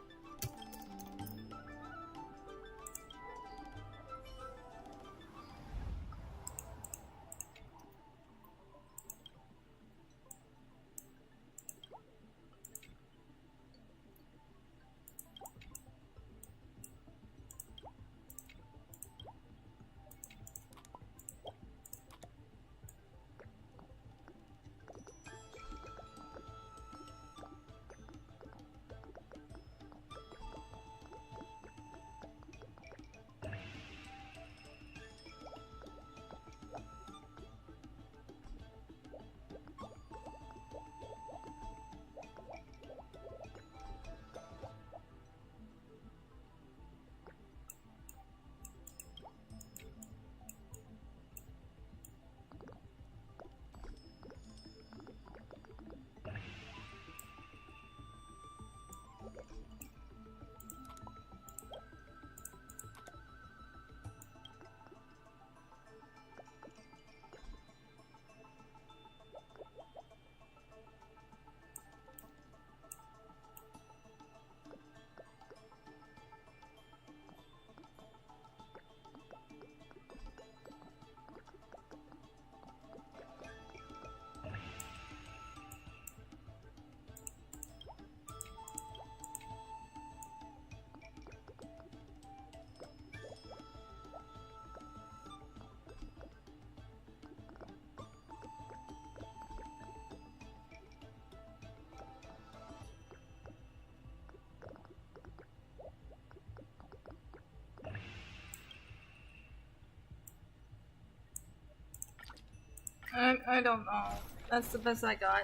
I don't know. That's the best I got.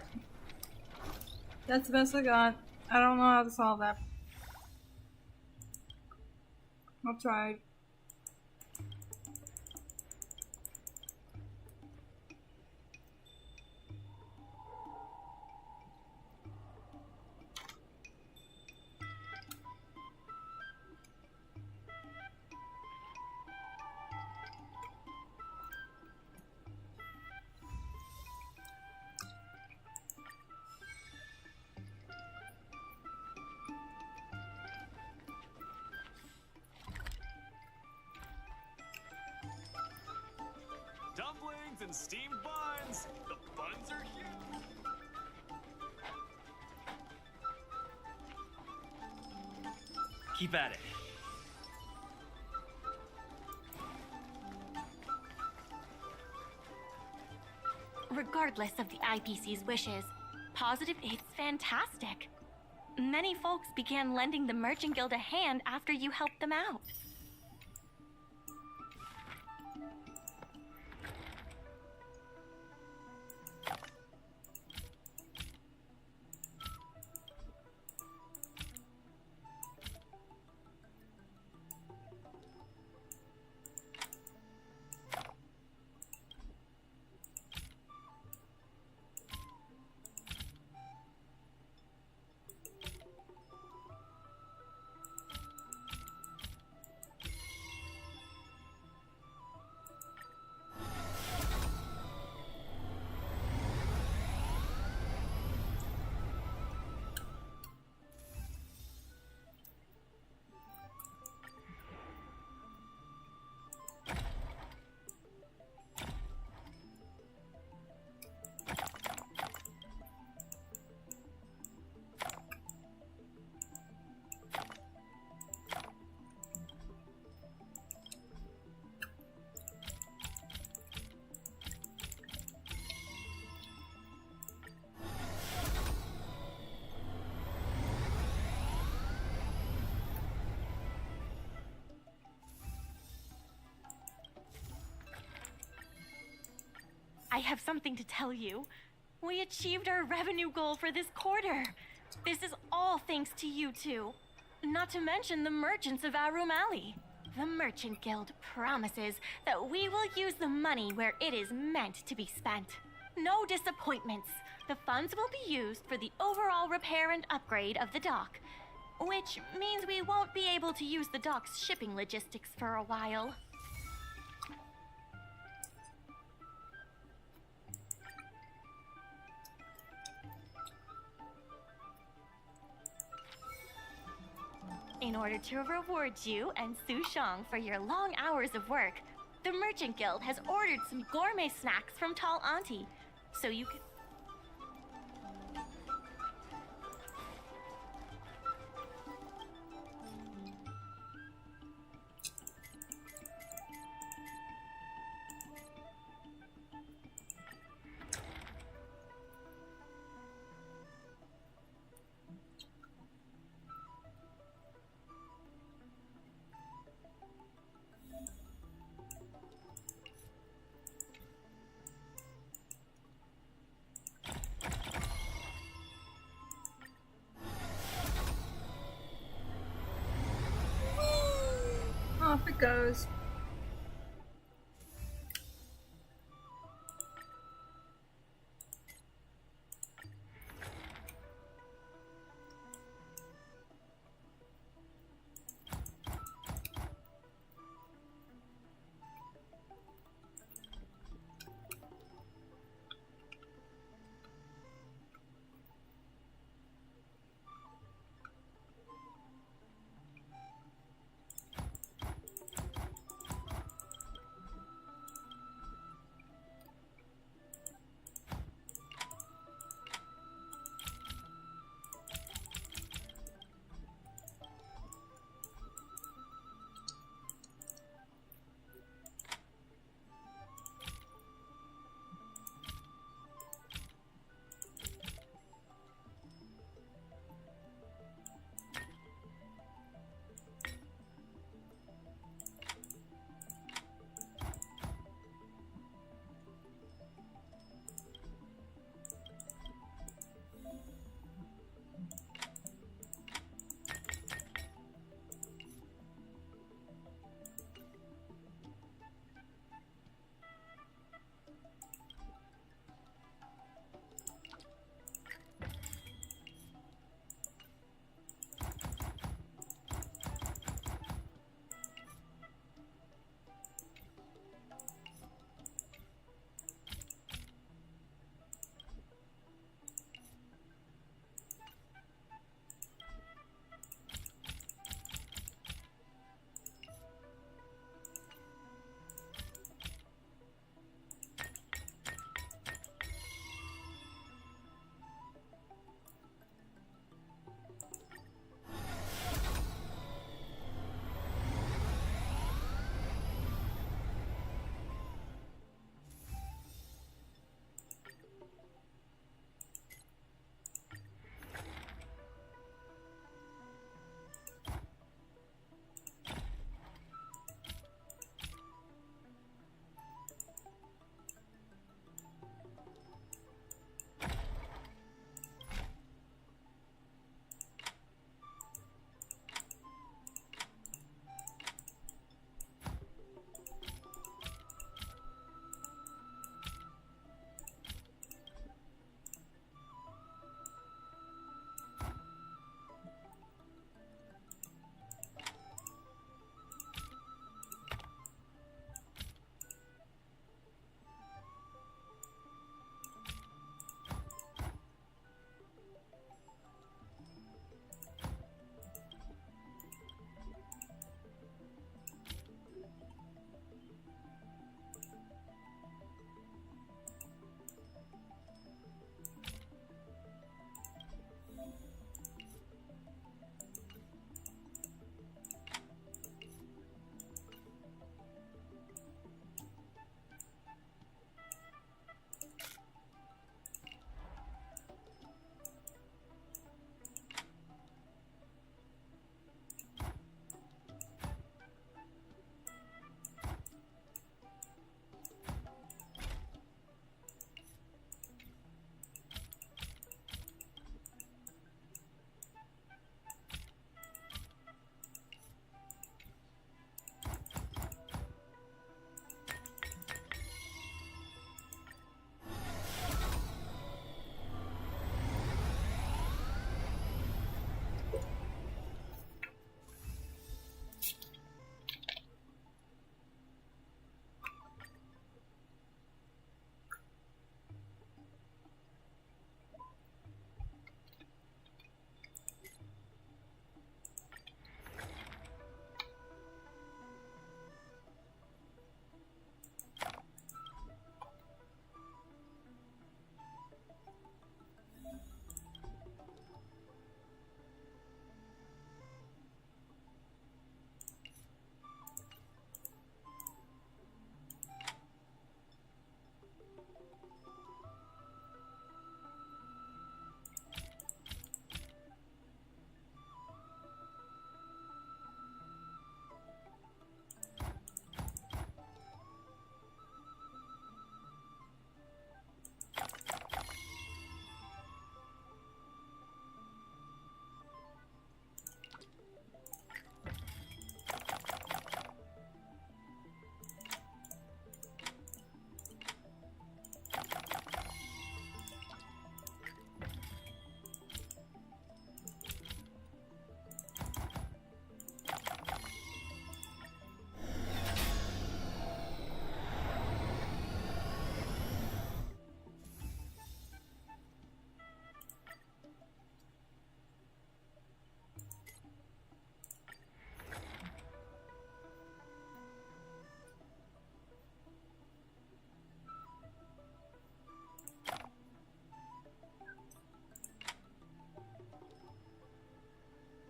That's the best I got. I don't know how to solve that. I'll try. Dumplings and steamed buns. The buns are huge. Keep at it. Regardless of the IPC's wishes, Positive it's fantastic. Many folks began lending the Merchant Guild a hand after you helped them out. I have something to tell you. We achieved our revenue goal for this quarter. This is all thanks to you two. Not to mention the merchants of Arum Alley. The Merchant Guild promises that we will use the money where it is meant to be spent. No disappointments. The funds will be used for the overall repair and upgrade of the dock, which means we won't be able to use the dock's shipping logistics for a while. In order to reward you and Su Shang for your long hours of work, the Merchant Guild has ordered some gourmet snacks from Tall Auntie, so you can... Off it goes.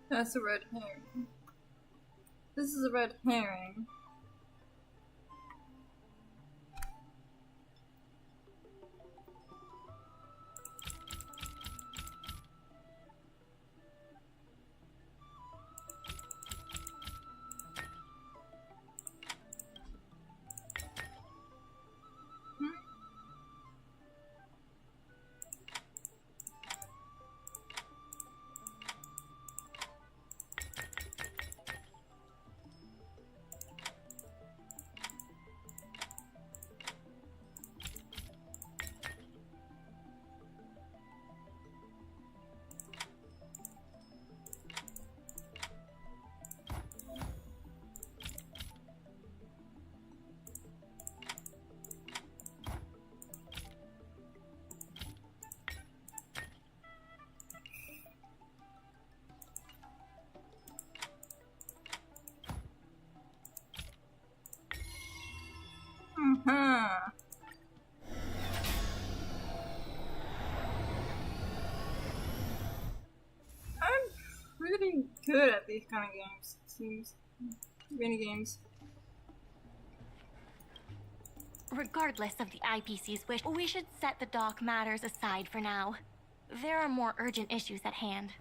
That's a red herring. This is a red herring. I'm pretty good at these kind of games, it seems. Mini games. Regardless of the IPC's wish, we should set the dock matters aside for now. There are more urgent issues at hand.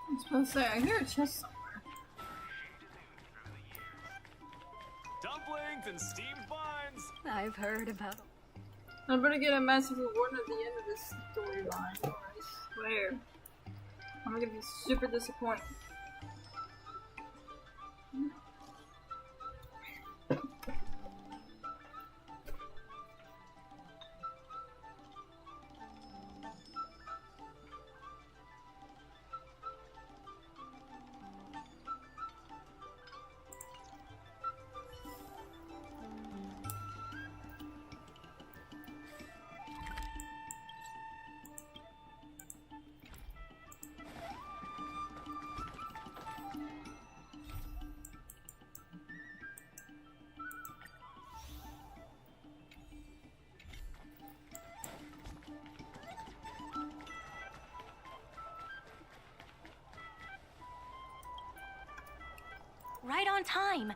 I'm supposed to say, I hear a chest somewhere. Dumplings and steamed buns. I've heard about them. I'm gonna get a massive reward at the end of this storyline, I swear. I'm gonna be super disappointed. Right on time.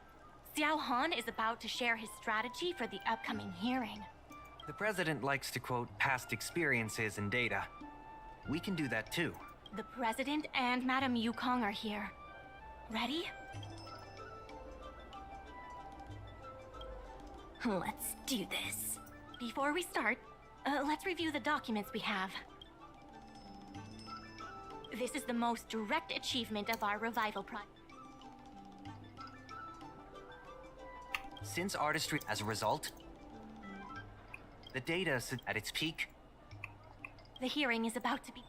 Xiao Han is about to share his strategy for the upcoming hearing. The president likes to quote past experiences and data. We can do that too. The president and Madame Yukong are here. Ready? Let's do this. Before we start, let's review the documents we have. This is the most direct achievement of our revival project. Since artistry, as a result, the data is at its peak. The hearing is about to be...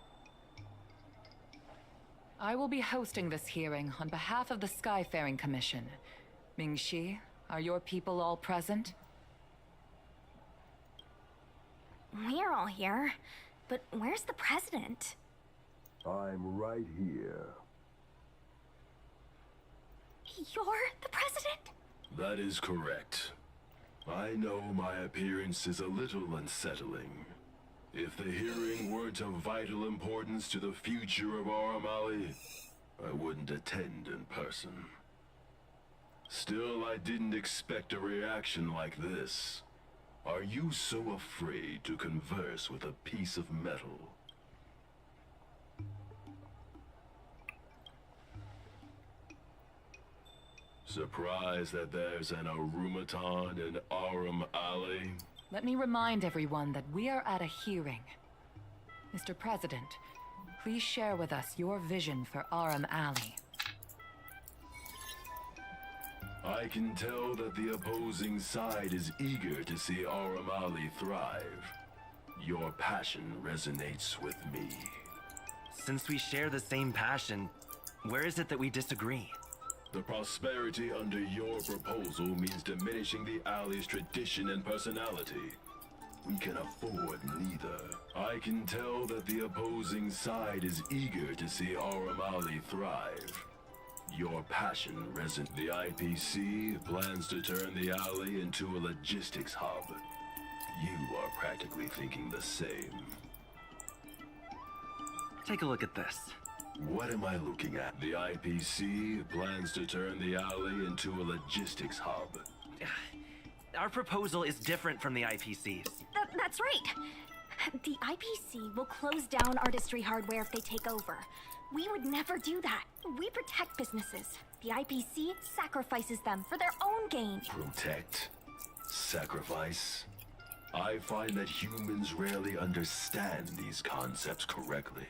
I will be hosting this hearing on behalf of the Skyfaring Commission. Ming-Shi, are your people all present? We're all here, but where's the president? I'm right here. You're the president? That is correct. I know my appearance is a little unsettling. If the hearing weren't of vital importance to the future of Aramali, I wouldn't attend in person. Still, I didn't expect a reaction like this. Are you so afraid to converse with a piece of metal? Surprised that there's an Arumaton in Aram Alley? Let me remind everyone that we are at a hearing. Mr. President, please share with us your vision for Aram Alley. I can tell that the opposing side is eager to see Aram Alley thrive. Your passion resonates with me. Since we share the same passion, where is it that we disagree? The prosperity under your proposal means diminishing the alley's tradition and personality. We can afford neither. I can tell that the opposing side is eager to see Aurum Alley thrive. Your passion resonates. The IPC plans to turn the alley into a logistics hub. You are practically thinking the same. Take a look at this. What am I looking at? The IPC plans to turn the alley into a logistics hub. Our proposal is different from the IPC's. That's right. The IPC will close down Artistry Hardware if they take over. We would never do that. We protect businesses. The IPC sacrifices them for their own gain. Protect? Sacrifice? I find that humans rarely understand these concepts correctly.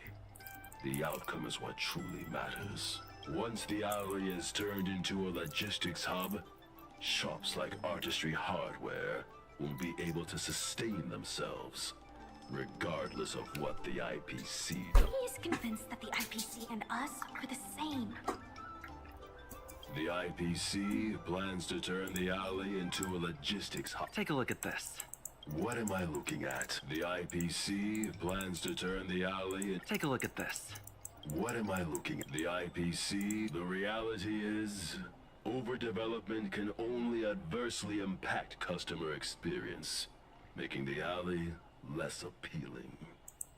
The outcome is what truly matters. Once the alley is turned into a logistics hub, shops like Artistry Hardware will be able to sustain themselves, regardless of what the IPC does. He is convinced that the IPC and us are the same. The IPC plans to turn the alley into a logistics hub. Take a look at this. What am I looking at? The IPC plans to turn the alley. Take a look at this. What am I looking at? The IPC. The reality is, overdevelopment can only adversely impact customer experience, making the alley less appealing.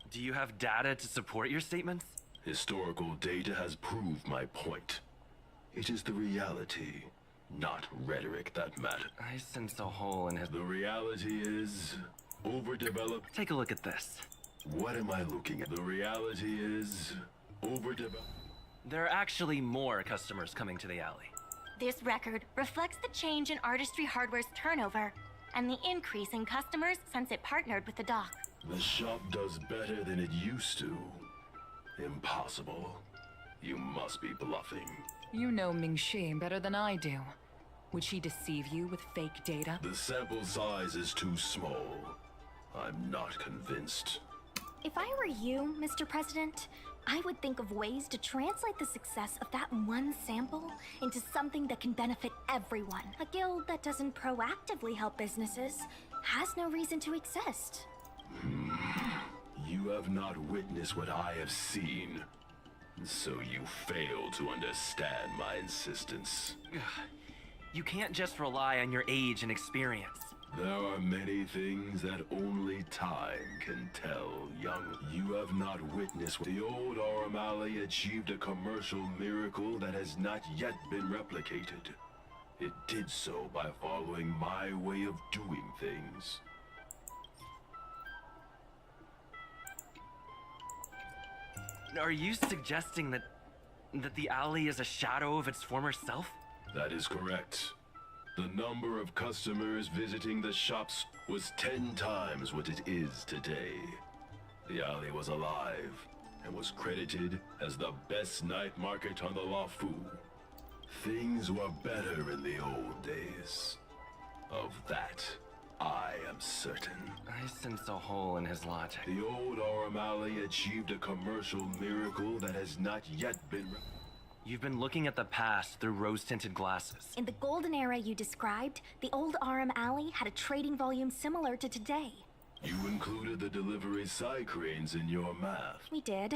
Do you have data to support your statements? Historical data has proved my point. It is the reality, not rhetoric, that matters. I sense a hole in his... The reality is, overdeveloped... Take a look at this. What am I looking at? The reality is, overdeveloped... There are actually more customers coming to the alley. This record reflects the change in Artistry Hardware's turnover and the increase in customers since it partnered with the dock. The shop does better than it used to. Impossible. You must be bluffing. You know Ming-Shi better than I do. Would she deceive you with fake data? The sample size is too small. I'm not convinced. If I were you, Mr. President, I would think of ways to translate the success of that one sample into something that can benefit everyone. A guild that doesn't proactively help businesses has no reason to exist. You have not witnessed what I have seen, so you fail to understand my insistence. You can't just rely on your age and experience. There are many things that only time can tell, young. You have not witnessed. The old Aurum Alley achieved a commercial miracle that has not yet been replicated. It did so by following my way of doing things. Are you suggesting that the alley is a shadow of its former self? That is correct. The number of customers visiting the shops was 10 times what it is today. The alley was alive and was credited as the best night market on the Lafu. Things were better in the old days. Of that, I am certain. I sense a hole in his logic. The old Aurum Alley achieved a commercial miracle that has not yet been... You've been looking at the past through rose-tinted glasses. In the golden era you described, the old Aurum Alley had a trading volume similar to today. You included the delivery side cranes in your math. We did.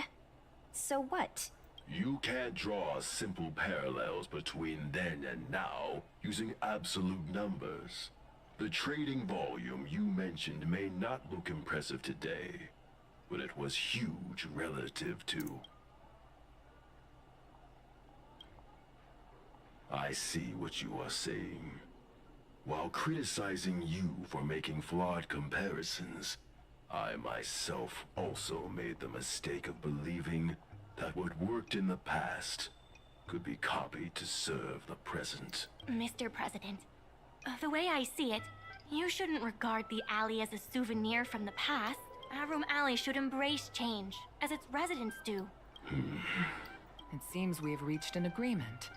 So what? You can't draw simple parallels between then and now using absolute numbers. The trading volume you mentioned may not look impressive today, but it was huge relative to... I see what you are saying. While criticizing you for making flawed comparisons, I myself also made the mistake of believing that what worked in the past could be copied to serve the present. Mr. President, the way I see it, you shouldn't regard the alley as a souvenir from the past. Aurum Alley should embrace change, as its residents do. It seems we have reached an agreement.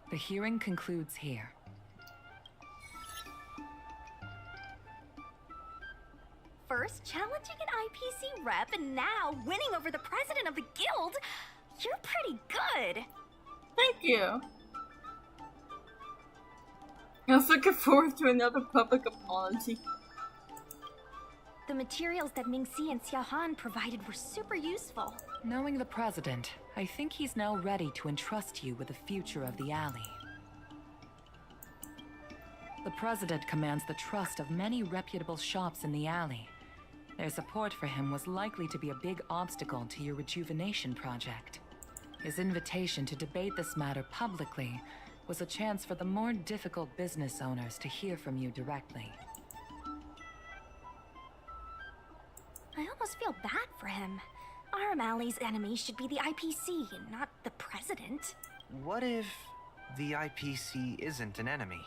The hearing concludes here. First challenging an IPC rep and now winning over the president of the guild. You're pretty good. Thank you. I was looking forward to another public apology. The materials that Mingxi and Xiaohan provided were super useful. Knowing the president, I think he's now ready to entrust you with the future of the alley. The president commands the trust of many reputable shops in the alley. Their support for him was likely to be a big obstacle to your rejuvenation project. His invitation to debate this matter publicly was a chance for the more difficult business owners to hear from you directly. I almost feel bad for him. Aram Alley's enemy should be the IPC, not the president. What if the IPC isn't an enemy?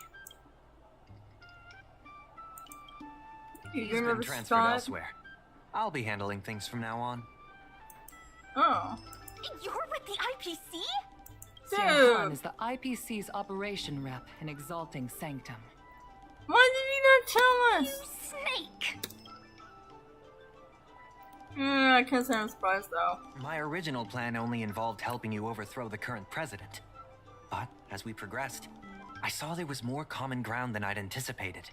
He's been transferred elsewhere. I'll be handling things from now on. Oh. You're with the IPC? Xiaohan is the IPC's operation rep in Exalting Sanctum. Why did he not tell us? You snake! I can't say I'm surprised though. My original plan only involved helping you overthrow the current president. But as we progressed, I saw there was more common ground than I'd anticipated.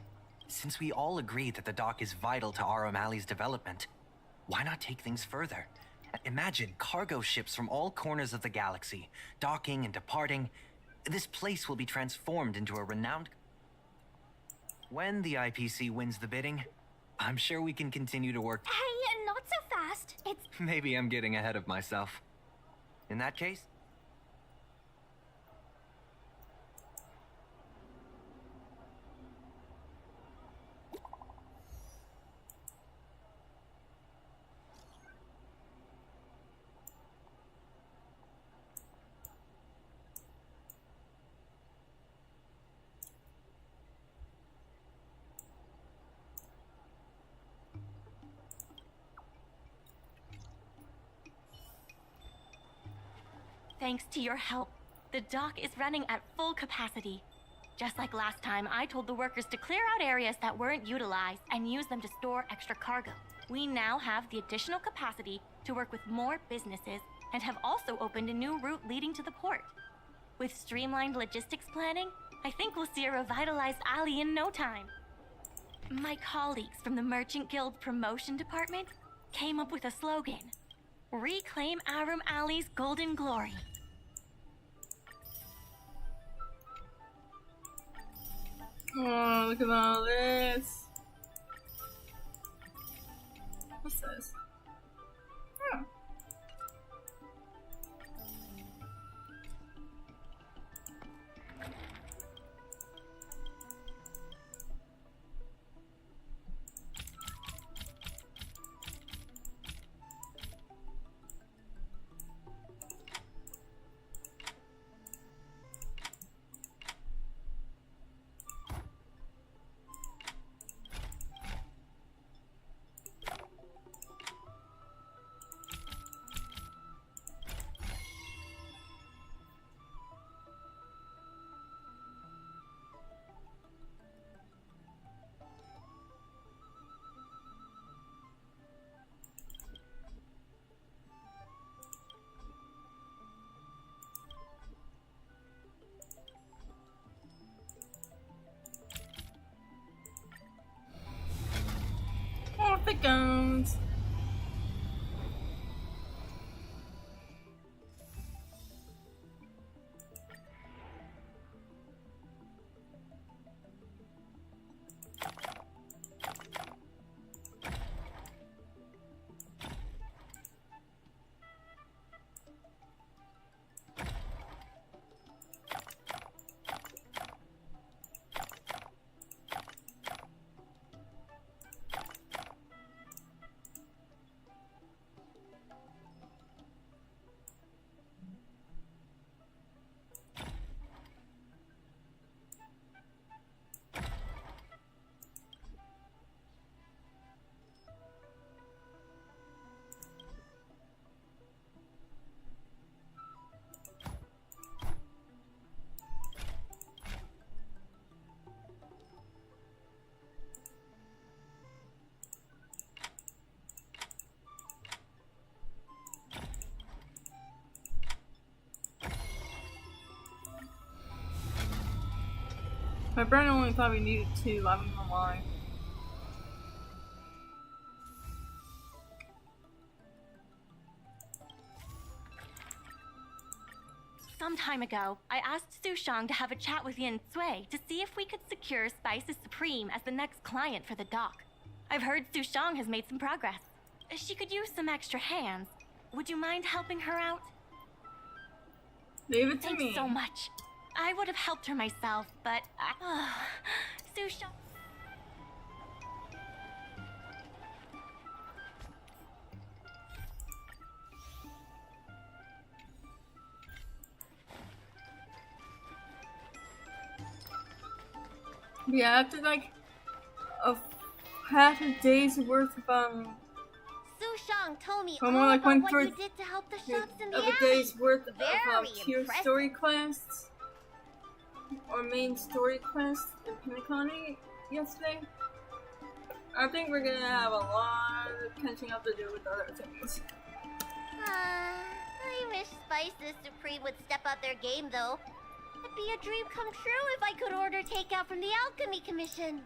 Since we all agree that the dock is vital to Aram Alley's development, why not take things further? Imagine cargo ships from all corners of the galaxy, docking and departing. This place will be transformed into a renowned... When the IPC wins the bidding, I'm sure we can continue to work... Hey, not so fast. It's... Maybe I'm getting ahead of myself. In that case... Thanks to your help, the dock is running at full capacity. Just like last time, I told the workers to clear out areas that weren't utilized and use them to store extra cargo. We now have the additional capacity to work with more businesses and have also opened a new route leading to the port. With streamlined logistics planning, I think we'll see a revitalized alley in no time. My colleagues from the Merchant Guild Promotion Department came up with a slogan: Reclaim Aram Alley's golden glory. Oh, look at all this. What's this? Oh. Off it goes. My brain only probably needed 2, I don't know why. Some time ago, I asked Sushang to have a chat with Yin Sui to see if we could secure Spices Supreme as the next client for the dock. I've heard Sushang has made some progress. She could use some extra hands. Would you mind helping her out? Leave it to Thanks me. so much. I would have helped her myself, but Sushang. Yeah, after like half a day's worth of Sushang told me or all more like about what 1/4 you did to help the shops in the of alley. a day's worth of Very pure impressive. story quests or main story quests in Pinaconi yesterday. I think we're gonna have a lot of catching up to do with other things. I wish Spices Supreme would step up their game, though. It'd be a dream come true if I could order takeout from the Alchemy Commission.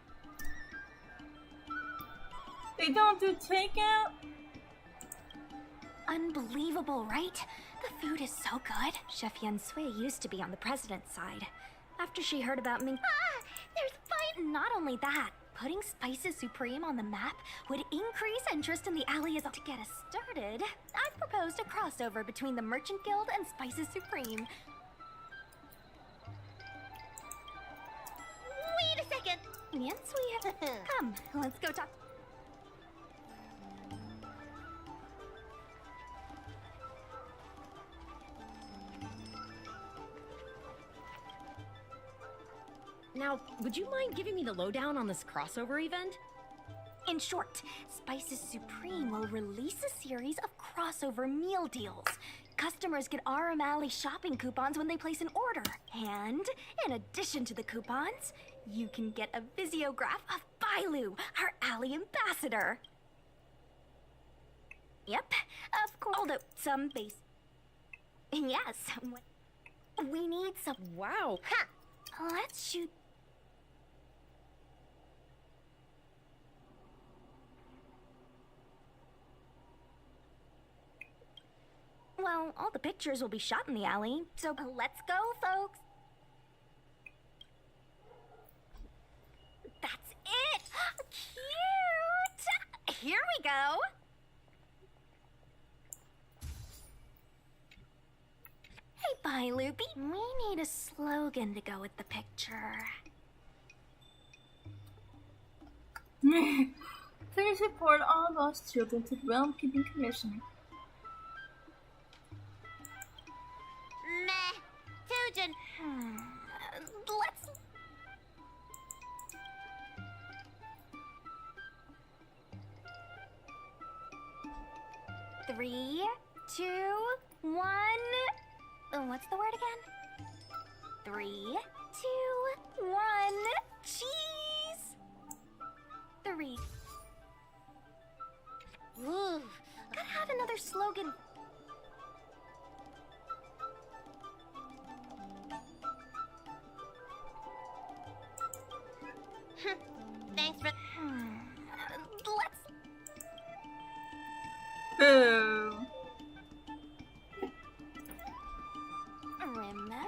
They don't do takeout? Unbelievable, right? The food is so good. Chef Yen Sui used to be on the president's side. After she heard about Ming... there's fight! Not only that, putting Spices Supreme on the map would increase interest in the alley as... To get us started, I've proposed a crossover between the Merchant Guild and Spices Supreme. Wait a second! Yen Sui... Come, let's go talk... Now, would you mind giving me the lowdown on this crossover event? In short, Spices Supreme will release a series of crossover meal deals. Customers get RM Alley shopping coupons when they place an order. And, in addition to the coupons, you can get a visiograph of Bailu, our alley ambassador. Yep, of course. Although some base... Yes, we need some... Wow. Ha! Let's shoot... Well, all the pictures will be shot in the alley, so let's go, folks. That's it! Cute! Here we go! Hey, bye, Loopy. We need a slogan to go with the picture. Please report all lost children to the Realm Keeping Commission. Meh. Tujin. Let's... 3, 2, 1. What's the word again? 3, 2, 1. Cheese. 3. Ooh, gotta have another slogan. Thanks for... Let's... Boo. Remember,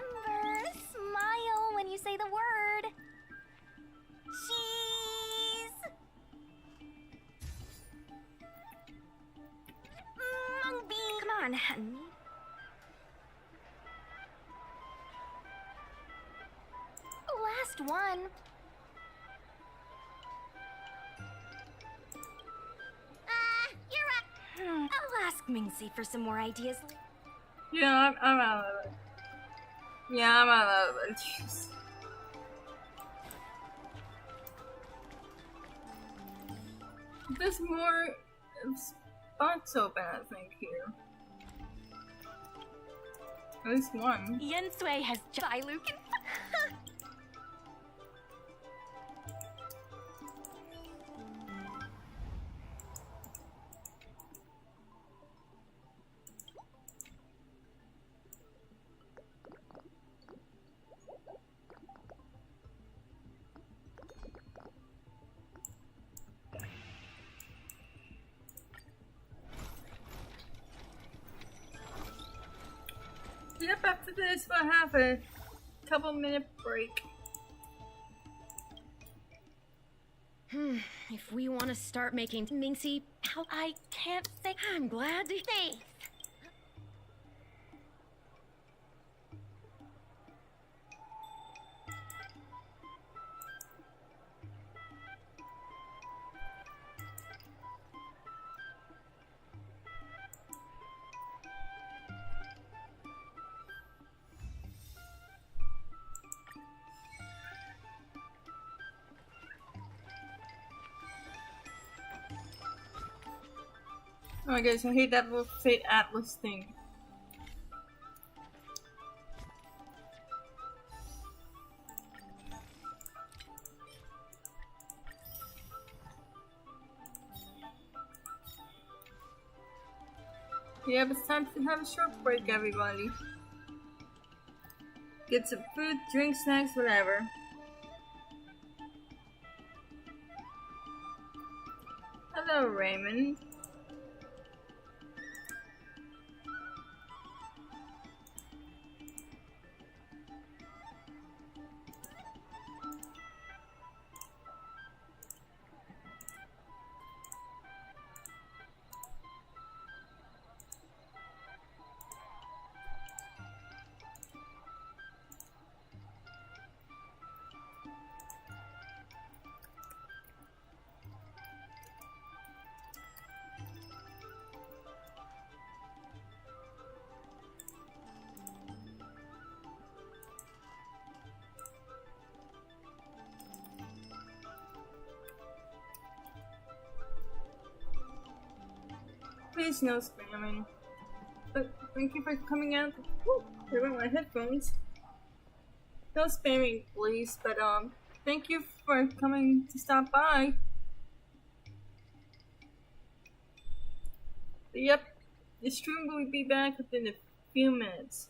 smile when you say the word. Cheese. Mung bean. Come on, honey. Last one. You're right. I'll ask Mingxi for some more ideas. Yeah, I'm out of it. Yeah, I'm out of it. Jeez. There's more spots open, I think, here. At least one. Yen Sui has Bye, Lucan. after this, we'll have a couple-minute break. If we want to start making Minxie, how I can't say. I'm glad to. Faith. Oh my gosh, I hate that little Fate Atlas thing. Yeah, but it's time to have a short break, everybody. Get some food, drink, snacks, whatever. Hello, Raymond. Please no spamming. But thank you for coming out. Woo, there went my headphones. No spamming, please. But thank you for coming to stop by. But, yep, the stream will be back within a few minutes.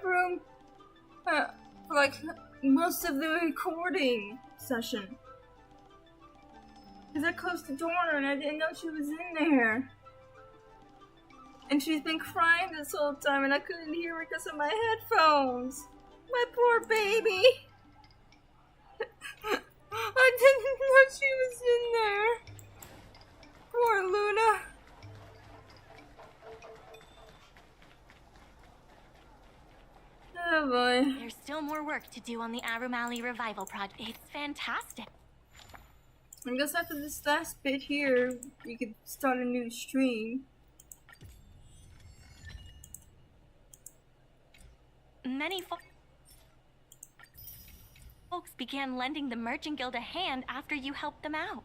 room for like most of the recording session. Because I closed the door and I didn't know she was in there. And she's been crying this whole time and I couldn't hear her because of my headphones. My poor baby. I didn't know she was in there. Poor Luna. Oh boy. There's still more work to do on the Arum Alley Revival Project. It's fantastic. I guess after this last bit here, we could start a new stream. Many folks began lending the Merchant Guild a hand after you helped them out.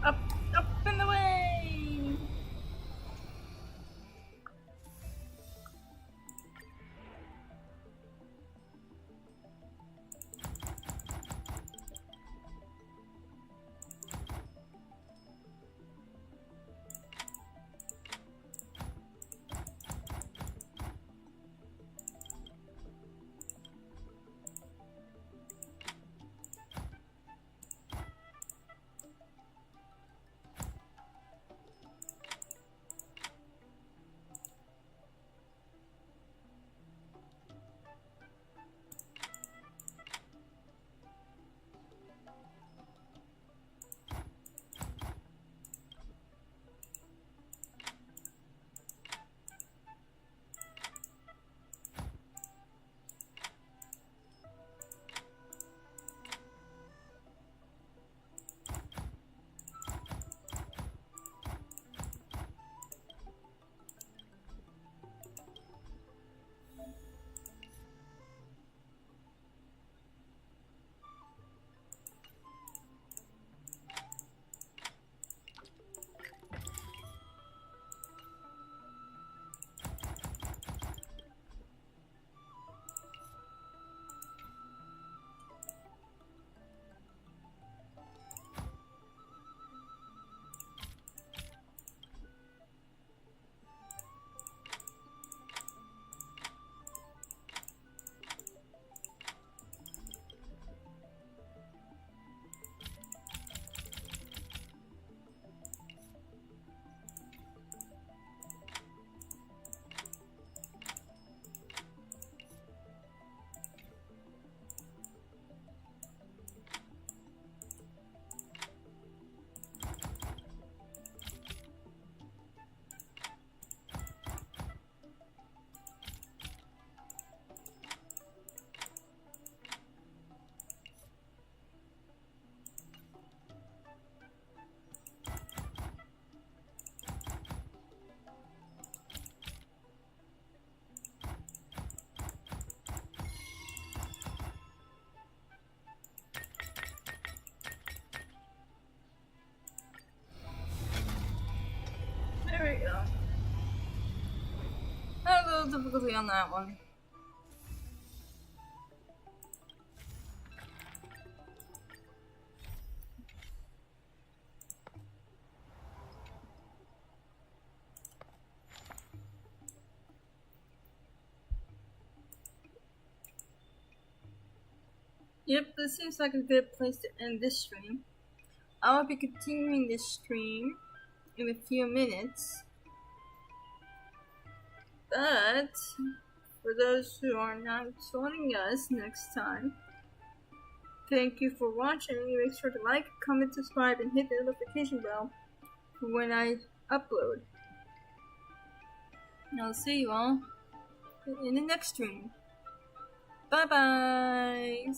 Up and away! There we go. Had a little difficulty on that one. Yep, this seems like a good place to end this stream. I will be continuing this stream in a few minutes. But for those who are not joining us next time, thank you for watching. Make sure to like, comment, subscribe, and hit the notification bell for when I upload. And I'll see you all in the next stream. Bye bye.